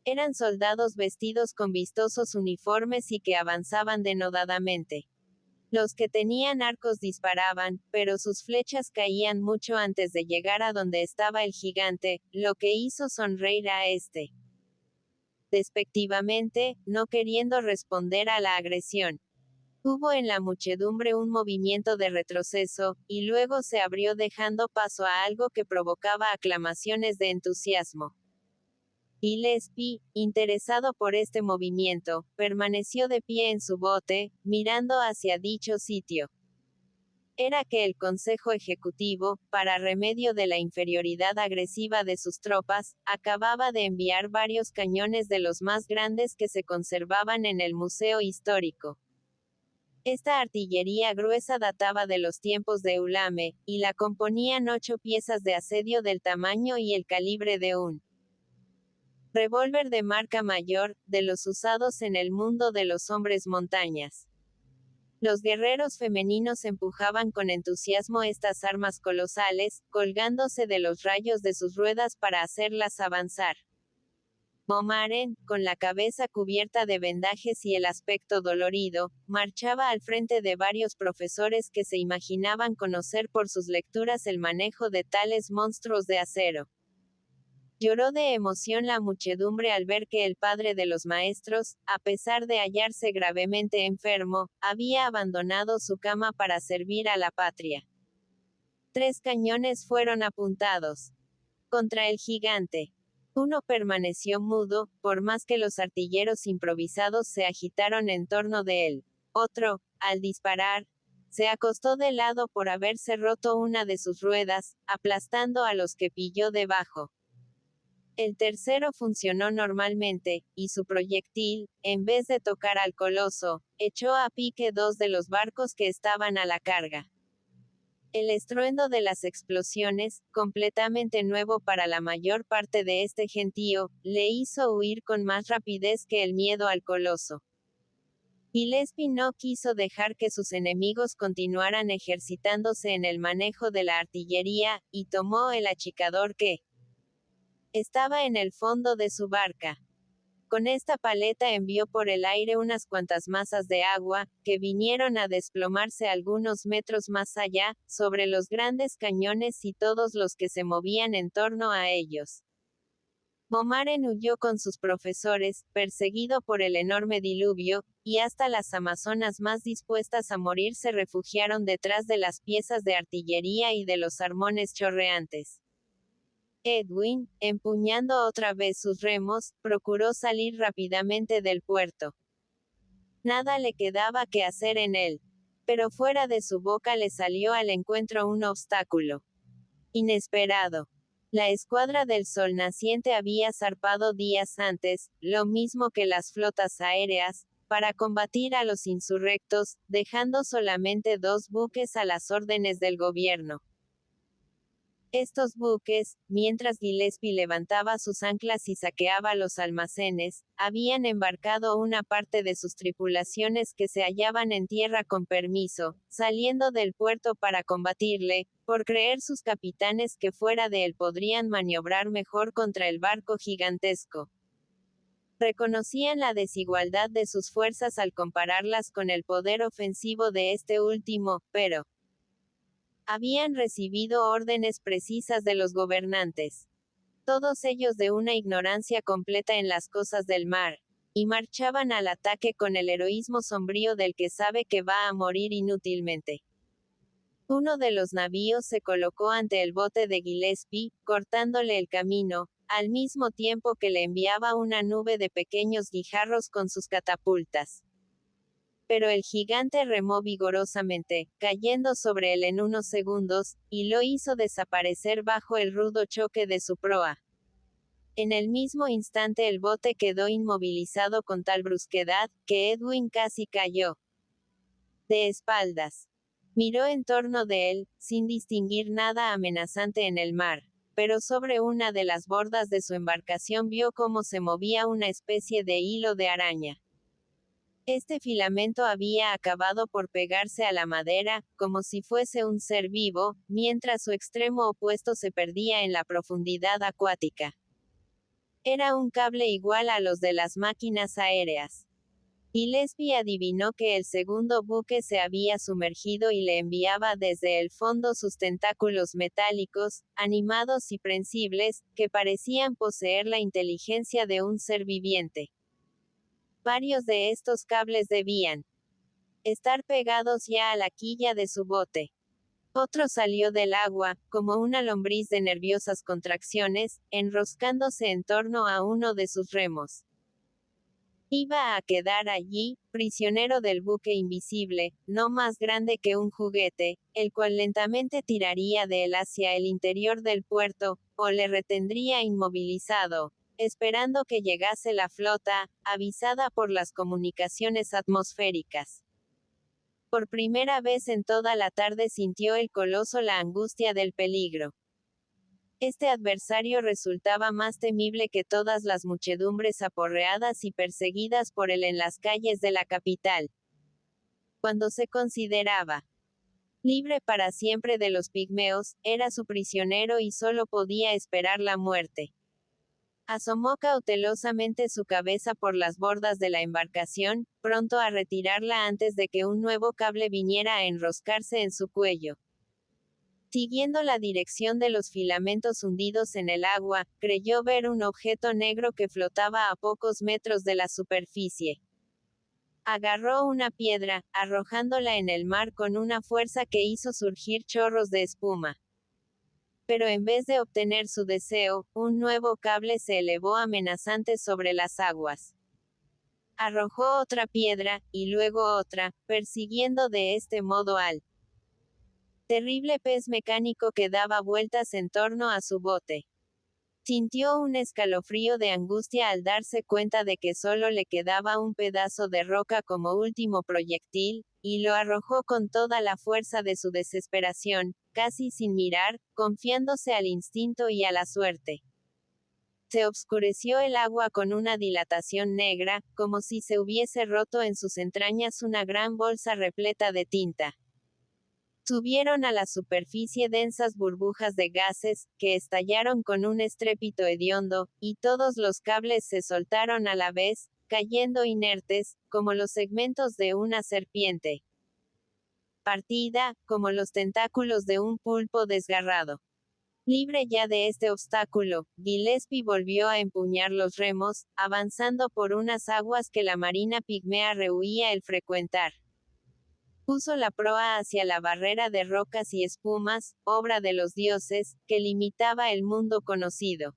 Eran soldados vestidos con vistosos uniformes y que avanzaban denodadamente. Los que tenían arcos disparaban, pero sus flechas caían mucho antes de llegar a donde estaba el gigante, lo que hizo sonreír a este. Despectivamente, no queriendo responder a la agresión. Hubo en la muchedumbre un movimiento de retroceso, y luego se abrió dejando paso a algo que provocaba aclamaciones de entusiasmo. Gillespie, interesado por este movimiento, permaneció de pie en su bote, mirando hacia dicho sitio. Era que el Consejo Ejecutivo, para remedio de la inferioridad agresiva de sus tropas, acababa de enviar varios cañones de los más grandes que se conservaban en el Museo Histórico. Esta artillería gruesa databa de los tiempos de Eulame, y la componían 8 piezas de asedio del tamaño y el calibre de un revólver de marca mayor, de los usados en el mundo de los hombres montañas. Los guerreros femeninos empujaban con entusiasmo estas armas colosales, colgándose de los rayos de sus ruedas para hacerlas avanzar. Momaren, con la cabeza cubierta de vendajes y el aspecto dolorido, marchaba al frente de varios profesores que se imaginaban conocer por sus lecturas el manejo de tales monstruos de acero. Lloró de emoción la muchedumbre al ver que el padre de los maestros, a pesar de hallarse gravemente enfermo, había abandonado su cama para servir a la patria. 3 cañones fueron apuntados contra el gigante. Uno permaneció mudo, por más que los artilleros improvisados se agitaron en torno de él. Otro, al disparar, se acostó de lado por haberse roto una de sus ruedas, aplastando a los que pilló debajo. El tercero funcionó normalmente, y su proyectil, en vez de tocar al coloso, echó a pique 2 de los barcos que estaban a la carga. El estruendo de las explosiones, completamente nuevo para la mayor parte de este gentío, le hizo huir con más rapidez que el miedo al coloso. Gillespie no quiso dejar que sus enemigos continuaran ejercitándose en el manejo de la artillería, y tomó el achicador que estaba en el fondo de su barca. Con esta paleta envió por el aire unas cuantas masas de agua, que vinieron a desplomarse algunos metros más allá, sobre los grandes cañones y todos los que se movían en torno a ellos. Momaren huyó con sus profesores, perseguido por el enorme diluvio, y hasta las amazonas más dispuestas a morir se refugiaron detrás de las piezas de artillería y de los armones chorreantes. Edwin, empuñando otra vez sus remos, procuró salir rápidamente del puerto. Nada le quedaba que hacer en él. Pero fuera de su boca le salió al encuentro un obstáculo inesperado. La escuadra del Sol Naciente había zarpado días antes, lo mismo que las flotas aéreas, para combatir a los insurrectos, dejando solamente 2 buques a las órdenes del gobierno. Estos buques, mientras Gillespie levantaba sus anclas y saqueaba los almacenes, habían embarcado una parte de sus tripulaciones que se hallaban en tierra con permiso, saliendo del puerto para combatirle, por creer sus capitanes que fuera de él podrían maniobrar mejor contra el barco gigantesco. Reconocían la desigualdad de sus fuerzas al compararlas con el poder ofensivo de este último, pero habían recibido órdenes precisas de los gobernantes. Todos ellos de una ignorancia completa en las cosas del mar, y marchaban al ataque con el heroísmo sombrío del que sabe que va a morir inútilmente. Uno de los navíos se colocó ante el bote de Gillespie, cortándole el camino, al mismo tiempo que le enviaba una nube de pequeños guijarros con sus catapultas. Pero el gigante remó vigorosamente, cayendo sobre él en unos segundos, y lo hizo desaparecer bajo el rudo choque de su proa. En el mismo instante el bote quedó inmovilizado con tal brusquedad, que Edwin casi cayó de espaldas. Miró en torno de él, sin distinguir nada amenazante en el mar, pero sobre una de las bordas de su embarcación vio cómo se movía una especie de hilo de araña. Este filamento había acabado por pegarse a la madera, como si fuese un ser vivo, mientras su extremo opuesto se perdía en la profundidad acuática. Era un cable igual a los de las máquinas aéreas. Gillespie adivinó que el segundo buque se había sumergido y le enviaba desde el fondo sus tentáculos metálicos, animados y prensibles, que parecían poseer la inteligencia de un ser viviente. Varios de estos cables debían estar pegados ya a la quilla de su bote. Otro salió del agua, como una lombriz de nerviosas contracciones, enroscándose en torno a uno de sus remos. Iba a quedar allí, prisionero del buque invisible, no más grande que un juguete, el cual lentamente tiraría de él hacia el interior del puerto, o le retendría inmovilizado, esperando que llegase la flota, avisada por las comunicaciones atmosféricas. Por primera vez en toda la tarde sintió el coloso la angustia del peligro. Este adversario resultaba más temible que todas las muchedumbres aporreadas y perseguidas por él en las calles de la capital. Cuando se consideraba libre para siempre de los pigmeos, era su prisionero y solo podía esperar la muerte. Asomó cautelosamente su cabeza por las bordas de la embarcación, pronto a retirarla antes de que un nuevo cable viniera a enroscarse en su cuello. Siguiendo la dirección de los filamentos hundidos en el agua, creyó ver un objeto negro que flotaba a pocos metros de la superficie. Agarró una piedra, arrojándola en el mar con una fuerza que hizo surgir chorros de espuma. Pero en vez de obtener su deseo, un nuevo cable se elevó amenazante sobre las aguas. Arrojó otra piedra, y luego otra, persiguiendo de este modo al terrible pez mecánico que daba vueltas en torno a su bote. Sintió un escalofrío de angustia al darse cuenta de que solo le quedaba un pedazo de roca como último proyectil, y lo arrojó con toda la fuerza de su desesperación, casi sin mirar, confiándose al instinto y a la suerte. Se obscureció el agua con una dilatación negra, como si se hubiese roto en sus entrañas una gran bolsa repleta de tinta. Subieron a la superficie densas burbujas de gases, que estallaron con un estrépito hediondo, y todos los cables se soltaron a la vez, cayendo inertes, como los segmentos de una serpiente. Partida, como los tentáculos de un pulpo desgarrado. Libre ya de este obstáculo, Gillespie volvió a empuñar los remos, avanzando por unas aguas que la marina pigmea rehuía el frecuentar. Puso la proa hacia la barrera de rocas y espumas, obra de los dioses, que limitaba el mundo conocido.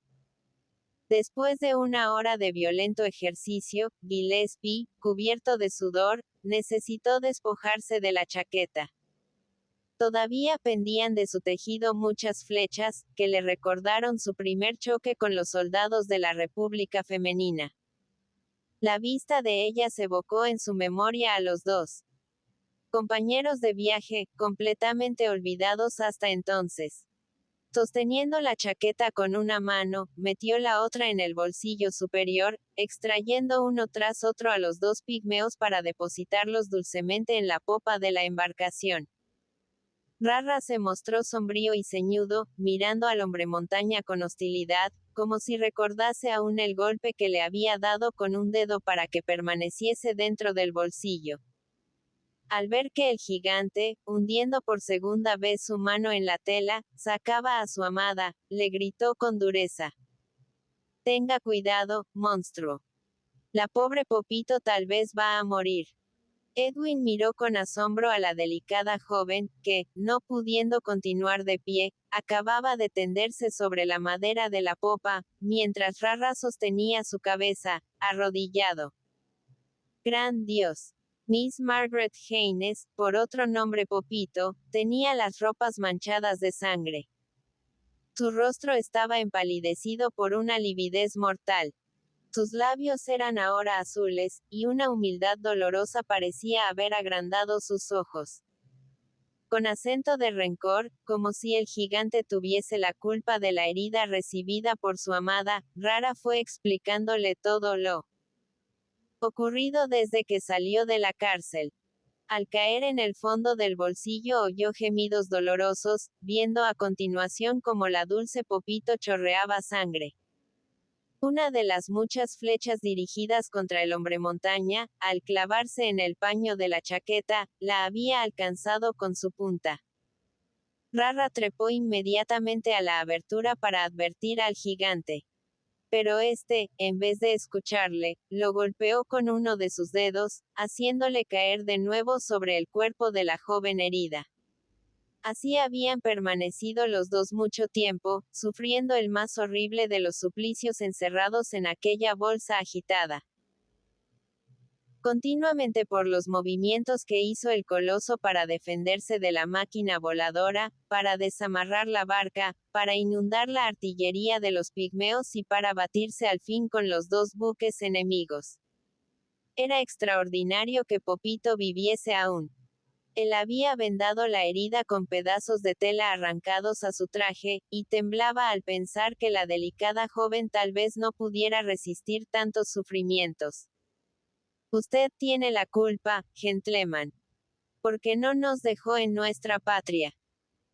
Después de una hora de violento ejercicio, Gillespie, cubierto de sudor, necesitó despojarse de la chaqueta. Todavía pendían de su tejido muchas flechas, que le recordaron su primer choque con los soldados de la República Femenina. La vista de ellas evocó en su memoria a los dos compañeros de viaje, completamente olvidados hasta entonces. Sosteniendo la chaqueta con una mano, metió la otra en el bolsillo superior, extrayendo uno tras otro a los dos pigmeos para depositarlos dulcemente en la popa de la embarcación. Rara se mostró sombrío y ceñudo, mirando al hombre montaña con hostilidad, como si recordase aún el golpe que le había dado con un dedo para que permaneciese dentro del bolsillo. Al ver que el gigante, hundiendo por segunda vez su mano en la tela, sacaba a su amada, le gritó con dureza: «Tenga cuidado, monstruo. La pobre Popito tal vez va a morir». Edwin miró con asombro a la delicada joven, que, no pudiendo continuar de pie, acababa de tenderse sobre la madera de la popa, mientras Rara sostenía su cabeza, arrodillado. ¡Gran Dios! Miss Margaret Haynes, por otro nombre Popito, tenía las ropas manchadas de sangre. Su rostro estaba empalidecido por una lividez mortal. Sus labios eran ahora azules, y una humildad dolorosa parecía haber agrandado sus ojos. Con acento de rencor, como si el gigante tuviese la culpa de la herida recibida por su amada, Rara fue explicándole todo lo ocurrido desde que salió de la cárcel. Al caer en el fondo del bolsillo oyó gemidos dolorosos, viendo a continuación cómo la dulce Popito chorreaba sangre. Una de las muchas flechas dirigidas contra el hombre montaña, al clavarse en el paño de la chaqueta, la había alcanzado con su punta. Rara trepó inmediatamente a la abertura para advertir al gigante. Pero este, en vez de escucharle, lo golpeó con uno de sus dedos, haciéndole caer de nuevo sobre el cuerpo de la joven herida. Así habían permanecido los dos mucho tiempo, sufriendo el más horrible de los suplicios encerrados en aquella bolsa agitada continuamente por los movimientos que hizo el coloso para defenderse de la máquina voladora, para desamarrar la barca, para inundar la artillería de los pigmeos y para batirse al fin con los dos buques enemigos. Era extraordinario que Popito viviese aún. Él había vendado la herida con pedazos de tela arrancados a su traje, y temblaba al pensar que la delicada joven tal vez no pudiera resistir tantos sufrimientos. Usted tiene la culpa, gentleman. Porque no nos dejó en nuestra patria.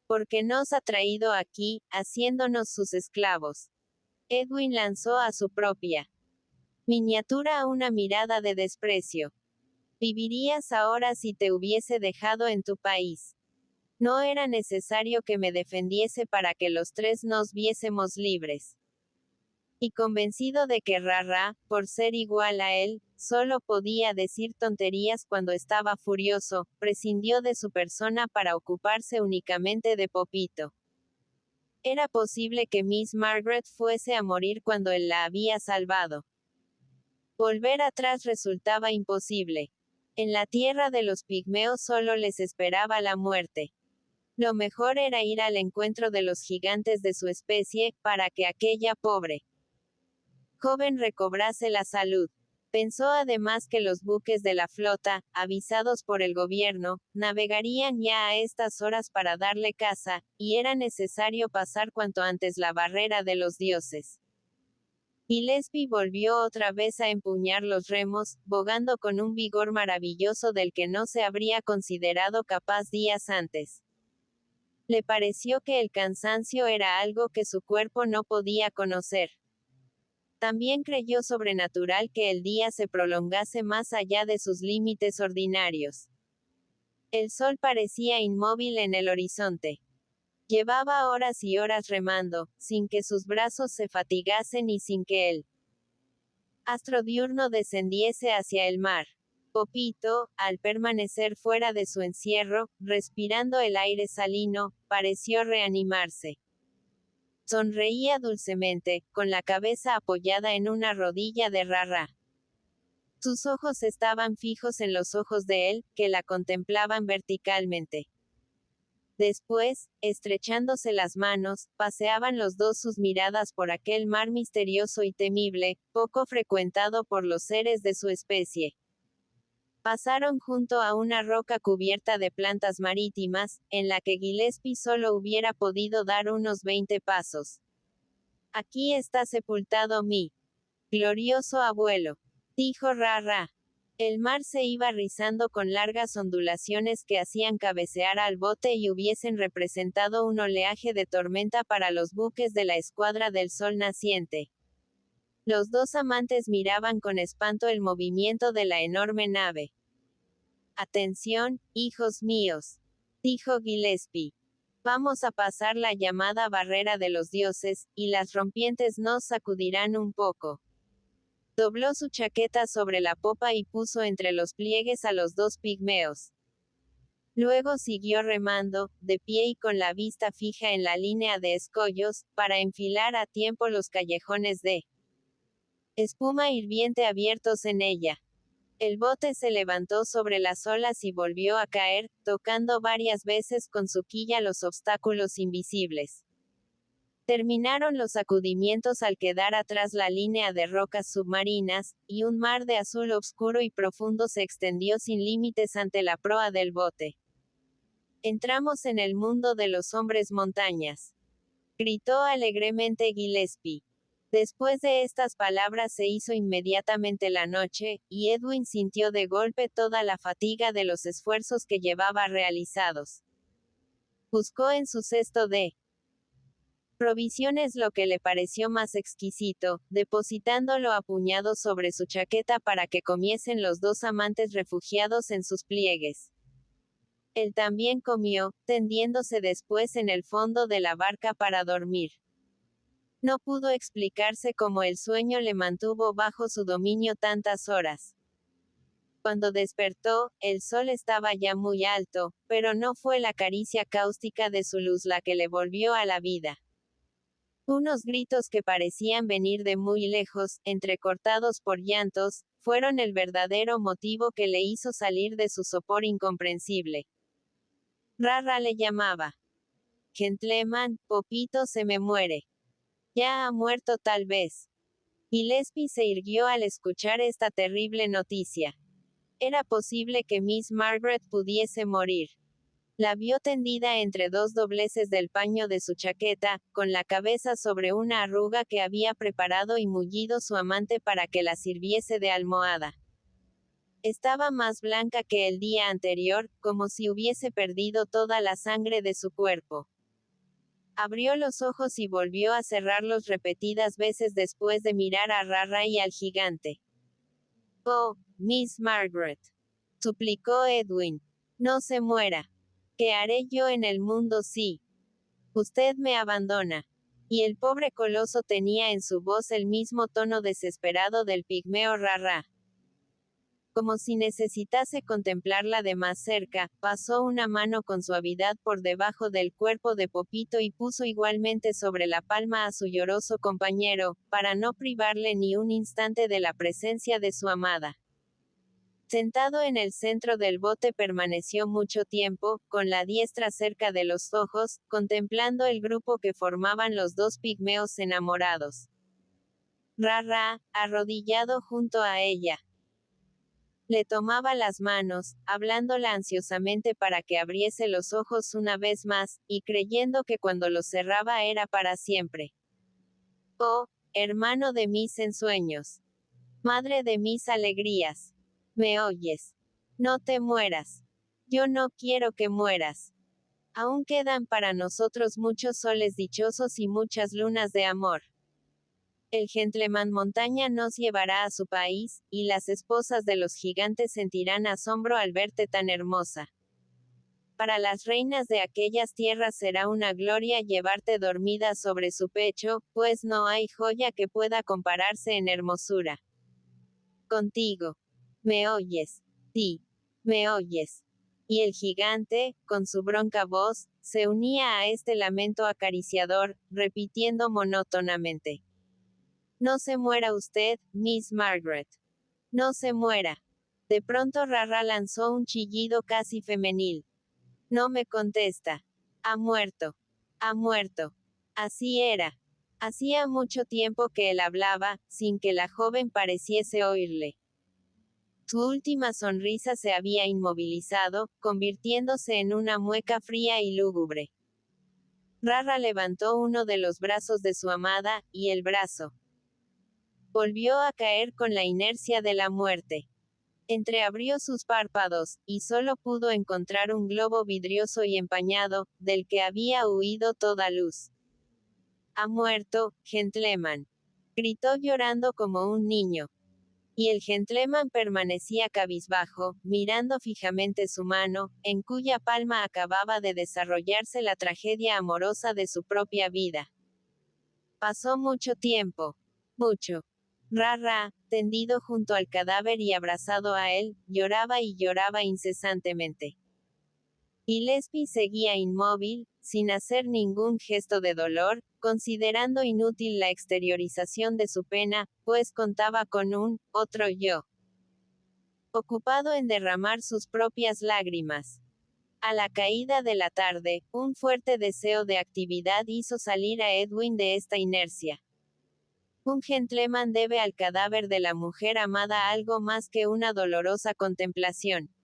Porque nos ha traído aquí, haciéndonos sus esclavos. Edwin lanzó a su propia miniatura una mirada de desprecio. Vivirías ahora si te hubiese dejado en tu país. No era necesario que me defendiese para que los tres nos viésemos libres. Y convencido de que Rara, por ser igual a él, solo podía decir tonterías cuando estaba furioso, prescindió de su persona para ocuparse únicamente de Popito. Era posible que Miss Margaret fuese a morir cuando él la había salvado. Volver atrás resultaba imposible. En la tierra de los pigmeos solo les esperaba la muerte. Lo mejor era ir al encuentro de los gigantes de su especie, para que aquella pobre joven recobrase la salud. Pensó además que los buques de la flota, avisados por el gobierno, navegarían ya a estas horas para darle caza, y era necesario pasar cuanto antes la barrera de los dioses. Gillespie volvió otra vez a empuñar los remos, bogando con un vigor maravilloso del que no se habría considerado capaz días antes. Le pareció que el cansancio era algo que su cuerpo no podía conocer. También creyó sobrenatural que el día se prolongase más allá de sus límites ordinarios. El sol parecía inmóvil en el horizonte. Llevaba horas y horas remando, sin que sus brazos se fatigasen y sin que el astro diurno descendiese hacia el mar. Popito, al permanecer fuera de su encierro, respirando el aire salino, pareció reanimarse. Sonreía dulcemente, con la cabeza apoyada en una rodilla de Rara. Sus ojos estaban fijos en los ojos de él, que la contemplaban verticalmente. Después, estrechándose las manos, paseaban los dos sus miradas por aquel mar misterioso y temible, poco frecuentado por los seres de su especie. Pasaron junto a una roca cubierta de plantas marítimas, en la que Gillespie solo hubiera podido dar unos 20 pasos. Aquí está sepultado mi glorioso abuelo, dijo Rara. El mar se iba rizando con largas ondulaciones que hacían cabecear al bote y hubiesen representado un oleaje de tormenta para los buques de la escuadra del sol naciente. Los dos amantes miraban con espanto el movimiento de la enorme nave. Atención, hijos míos, dijo Gillespie. Vamos a pasar la llamada barrera de los dioses, y las rompientes nos sacudirán un poco. Dobló su chaqueta sobre la popa y puso entre los pliegues a los dos pigmeos. Luego siguió remando, de pie y con la vista fija en la línea de escollos, para enfilar a tiempo los callejones de espuma hirviente abiertos en ella. El bote se levantó sobre las olas y volvió a caer, tocando varias veces con su quilla los obstáculos invisibles. Terminaron los sacudimientos al quedar atrás la línea de rocas submarinas, y un mar de azul oscuro y profundo se extendió sin límites ante la proa del bote. Entramos en el mundo de los hombres montañas. Gritó alegremente Gillespie. Después de estas palabras se hizo inmediatamente la noche, y Edwin sintió de golpe toda la fatiga de los esfuerzos que llevaba realizados. Buscó en su cesto de provisiones lo que le pareció más exquisito, depositándolo a puñados sobre su chaqueta para que comiesen los dos amantes refugiados en sus pliegues. Él también comió, tendiéndose después en el fondo de la barca para dormir. No pudo explicarse cómo el sueño le mantuvo bajo su dominio tantas horas. Cuando despertó, el sol estaba ya muy alto, pero no fue la caricia cáustica de su luz la que le volvió a la vida. Unos gritos que parecían venir de muy lejos, entrecortados por llantos, fueron el verdadero motivo que le hizo salir de su sopor incomprensible. Rara le llamaba. Gentleman, Popito se me muere. Ya ha muerto tal vez. Gillespie se irguió al escuchar esta terrible noticia. Era posible que Miss Margaret pudiese morir. La vio tendida entre dos dobleces del paño de su chaqueta, con la cabeza sobre una arruga que había preparado y mullido su amante para que la sirviese de almohada. Estaba más blanca que el día anterior, como si hubiese perdido toda la sangre de su cuerpo. Abrió los ojos y volvió a cerrarlos repetidas veces después de mirar a Rara y al gigante. «Oh, Miss Margaret», suplicó Edwin, «no se muera. ¿Qué haré yo en el mundo si usted me abandona?» Y el pobre coloso tenía en su voz el mismo tono desesperado del pigmeo Rara. Como si necesitase contemplarla de más cerca, pasó una mano con suavidad por debajo del cuerpo de Popito y puso igualmente sobre la palma a su lloroso compañero, para no privarle ni un instante de la presencia de su amada. Sentado en el centro del bote permaneció mucho tiempo, con la diestra cerca de los ojos, contemplando el grupo que formaban los dos pigmeos enamorados. Rara, arrodillado junto a ella, le tomaba las manos, hablándola ansiosamente para que abriese los ojos una vez más, y creyendo que cuando los cerraba era para siempre. «Oh, hermano de mis ensueños. Madre de mis alegrías. ¿Me oyes? No te mueras. Yo no quiero que mueras. Aún quedan para nosotros muchos soles dichosos y muchas lunas de amor. El gentleman montaña nos llevará a su país, y las esposas de los gigantes sentirán asombro al verte tan hermosa. Para las reinas de aquellas tierras será una gloria llevarte dormida sobre su pecho, pues no hay joya que pueda compararse en hermosura. Contigo. ¿Me oyes? Sí. ¿Me oyes?» Y el gigante, con su bronca voz, se unía a este lamento acariciador, repitiendo monótonamente: «No se muera usted, Miss Margaret. No se muera». De pronto Rara lanzó un chillido casi femenil. «No me contesta. Ha muerto. Ha muerto». Así era. Hacía mucho tiempo que él hablaba, sin que la joven pareciese oírle. Su última sonrisa se había inmovilizado, convirtiéndose en una mueca fría y lúgubre. Rara levantó uno de los brazos de su amada, y el brazo volvió a caer con la inercia de la muerte. Entreabrió sus párpados, y solo pudo encontrar un globo vidrioso y empañado, del que había huido toda luz. «Ha muerto, gentleman», gritó llorando como un niño. Y el gentleman permanecía cabizbajo, mirando fijamente su mano, en cuya palma acababa de desarrollarse la tragedia amorosa de su propia vida. Pasó mucho tiempo. Mucho. Rara, tendido junto al cadáver y abrazado a él, lloraba y lloraba incesantemente. Gillespie seguía inmóvil, sin hacer ningún gesto de dolor, considerando inútil la exteriorización de su pena, pues contaba con un otro yo, ocupado en derramar sus propias lágrimas. A la caída de la tarde, un fuerte deseo de actividad hizo salir a Edwin de esta inercia. Un gentleman debe al cadáver de la mujer amada algo más que una dolorosa contemplación.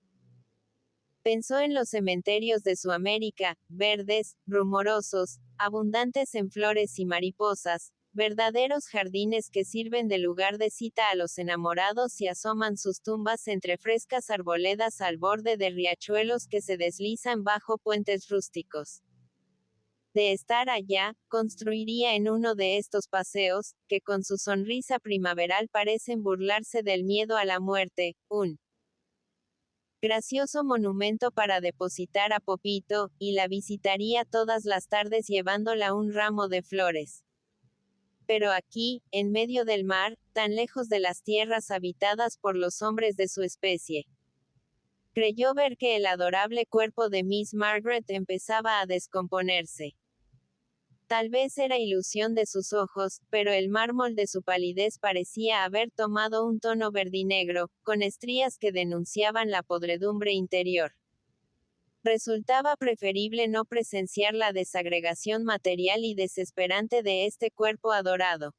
Pensó en los cementerios de su América, verdes, rumorosos, abundantes en flores y mariposas, verdaderos jardines que sirven de lugar de cita a los enamorados y asoman sus tumbas entre frescas arboledas al borde de riachuelos que se deslizan bajo puentes rústicos. De estar allá, construiría en uno de estos paseos, que con su sonrisa primaveral parecen burlarse del miedo a la muerte, un gracioso monumento para depositar a Popito, y la visitaría todas las tardes llevándola un ramo de flores. Pero aquí, en medio del mar, tan lejos de las tierras habitadas por los hombres de su especie, creyó ver que el adorable cuerpo de Miss Margaret empezaba a descomponerse. Tal vez era ilusión de sus ojos, pero el mármol de su palidez parecía haber tomado un tono verdinegro, con estrías que denunciaban la podredumbre interior. Resultaba preferible no presenciar la desagregación material y desesperante de este cuerpo adorado.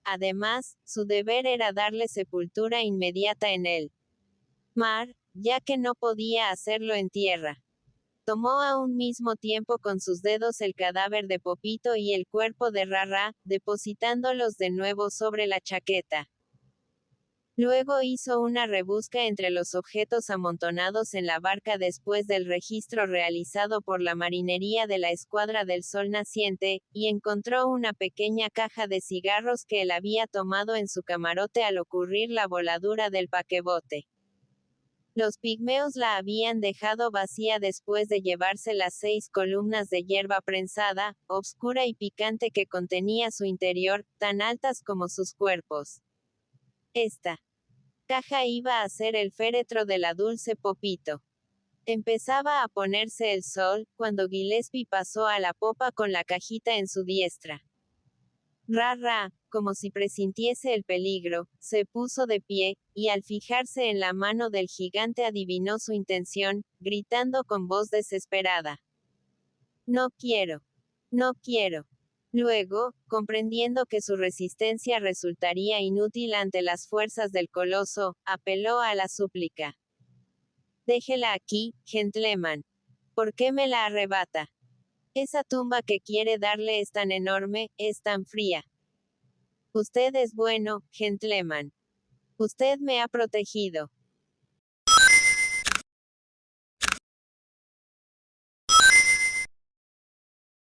Además, su deber era darle sepultura inmediata en él. mar, ya que no podía hacerlo en tierra. Tomó a un mismo tiempo con sus dedos el cadáver de Popito y el cuerpo de Rara, depositándolos de nuevo sobre la chaqueta. Luego hizo una rebusca entre los objetos amontonados en la barca después del registro realizado por la marinería de la Escuadra del Sol Naciente, y encontró una pequeña caja de cigarros que él había tomado en su camarote al ocurrir la voladura del paquebote. Los pigmeos la habían dejado vacía después de llevarse las 6 columnas de hierba prensada, obscura y picante que contenía su interior, tan altas como sus cuerpos. Esta caja iba a ser el féretro de la dulce Popito. Empezaba a ponerse el sol, cuando Gillespie pasó a la popa con la cajita en su diestra. Rara, como si presintiese el peligro, se puso de pie, y al fijarse en la mano del gigante adivinó su intención, gritando con voz desesperada. No quiero. No quiero. Luego, comprendiendo que su resistencia resultaría inútil ante las fuerzas del coloso, apeló a la súplica. Déjela aquí, gentleman. ¿Por qué me la arrebata? Esa tumba que quiere darle es tan enorme, es tan fría. Usted es bueno, gentleman. Usted me ha protegido.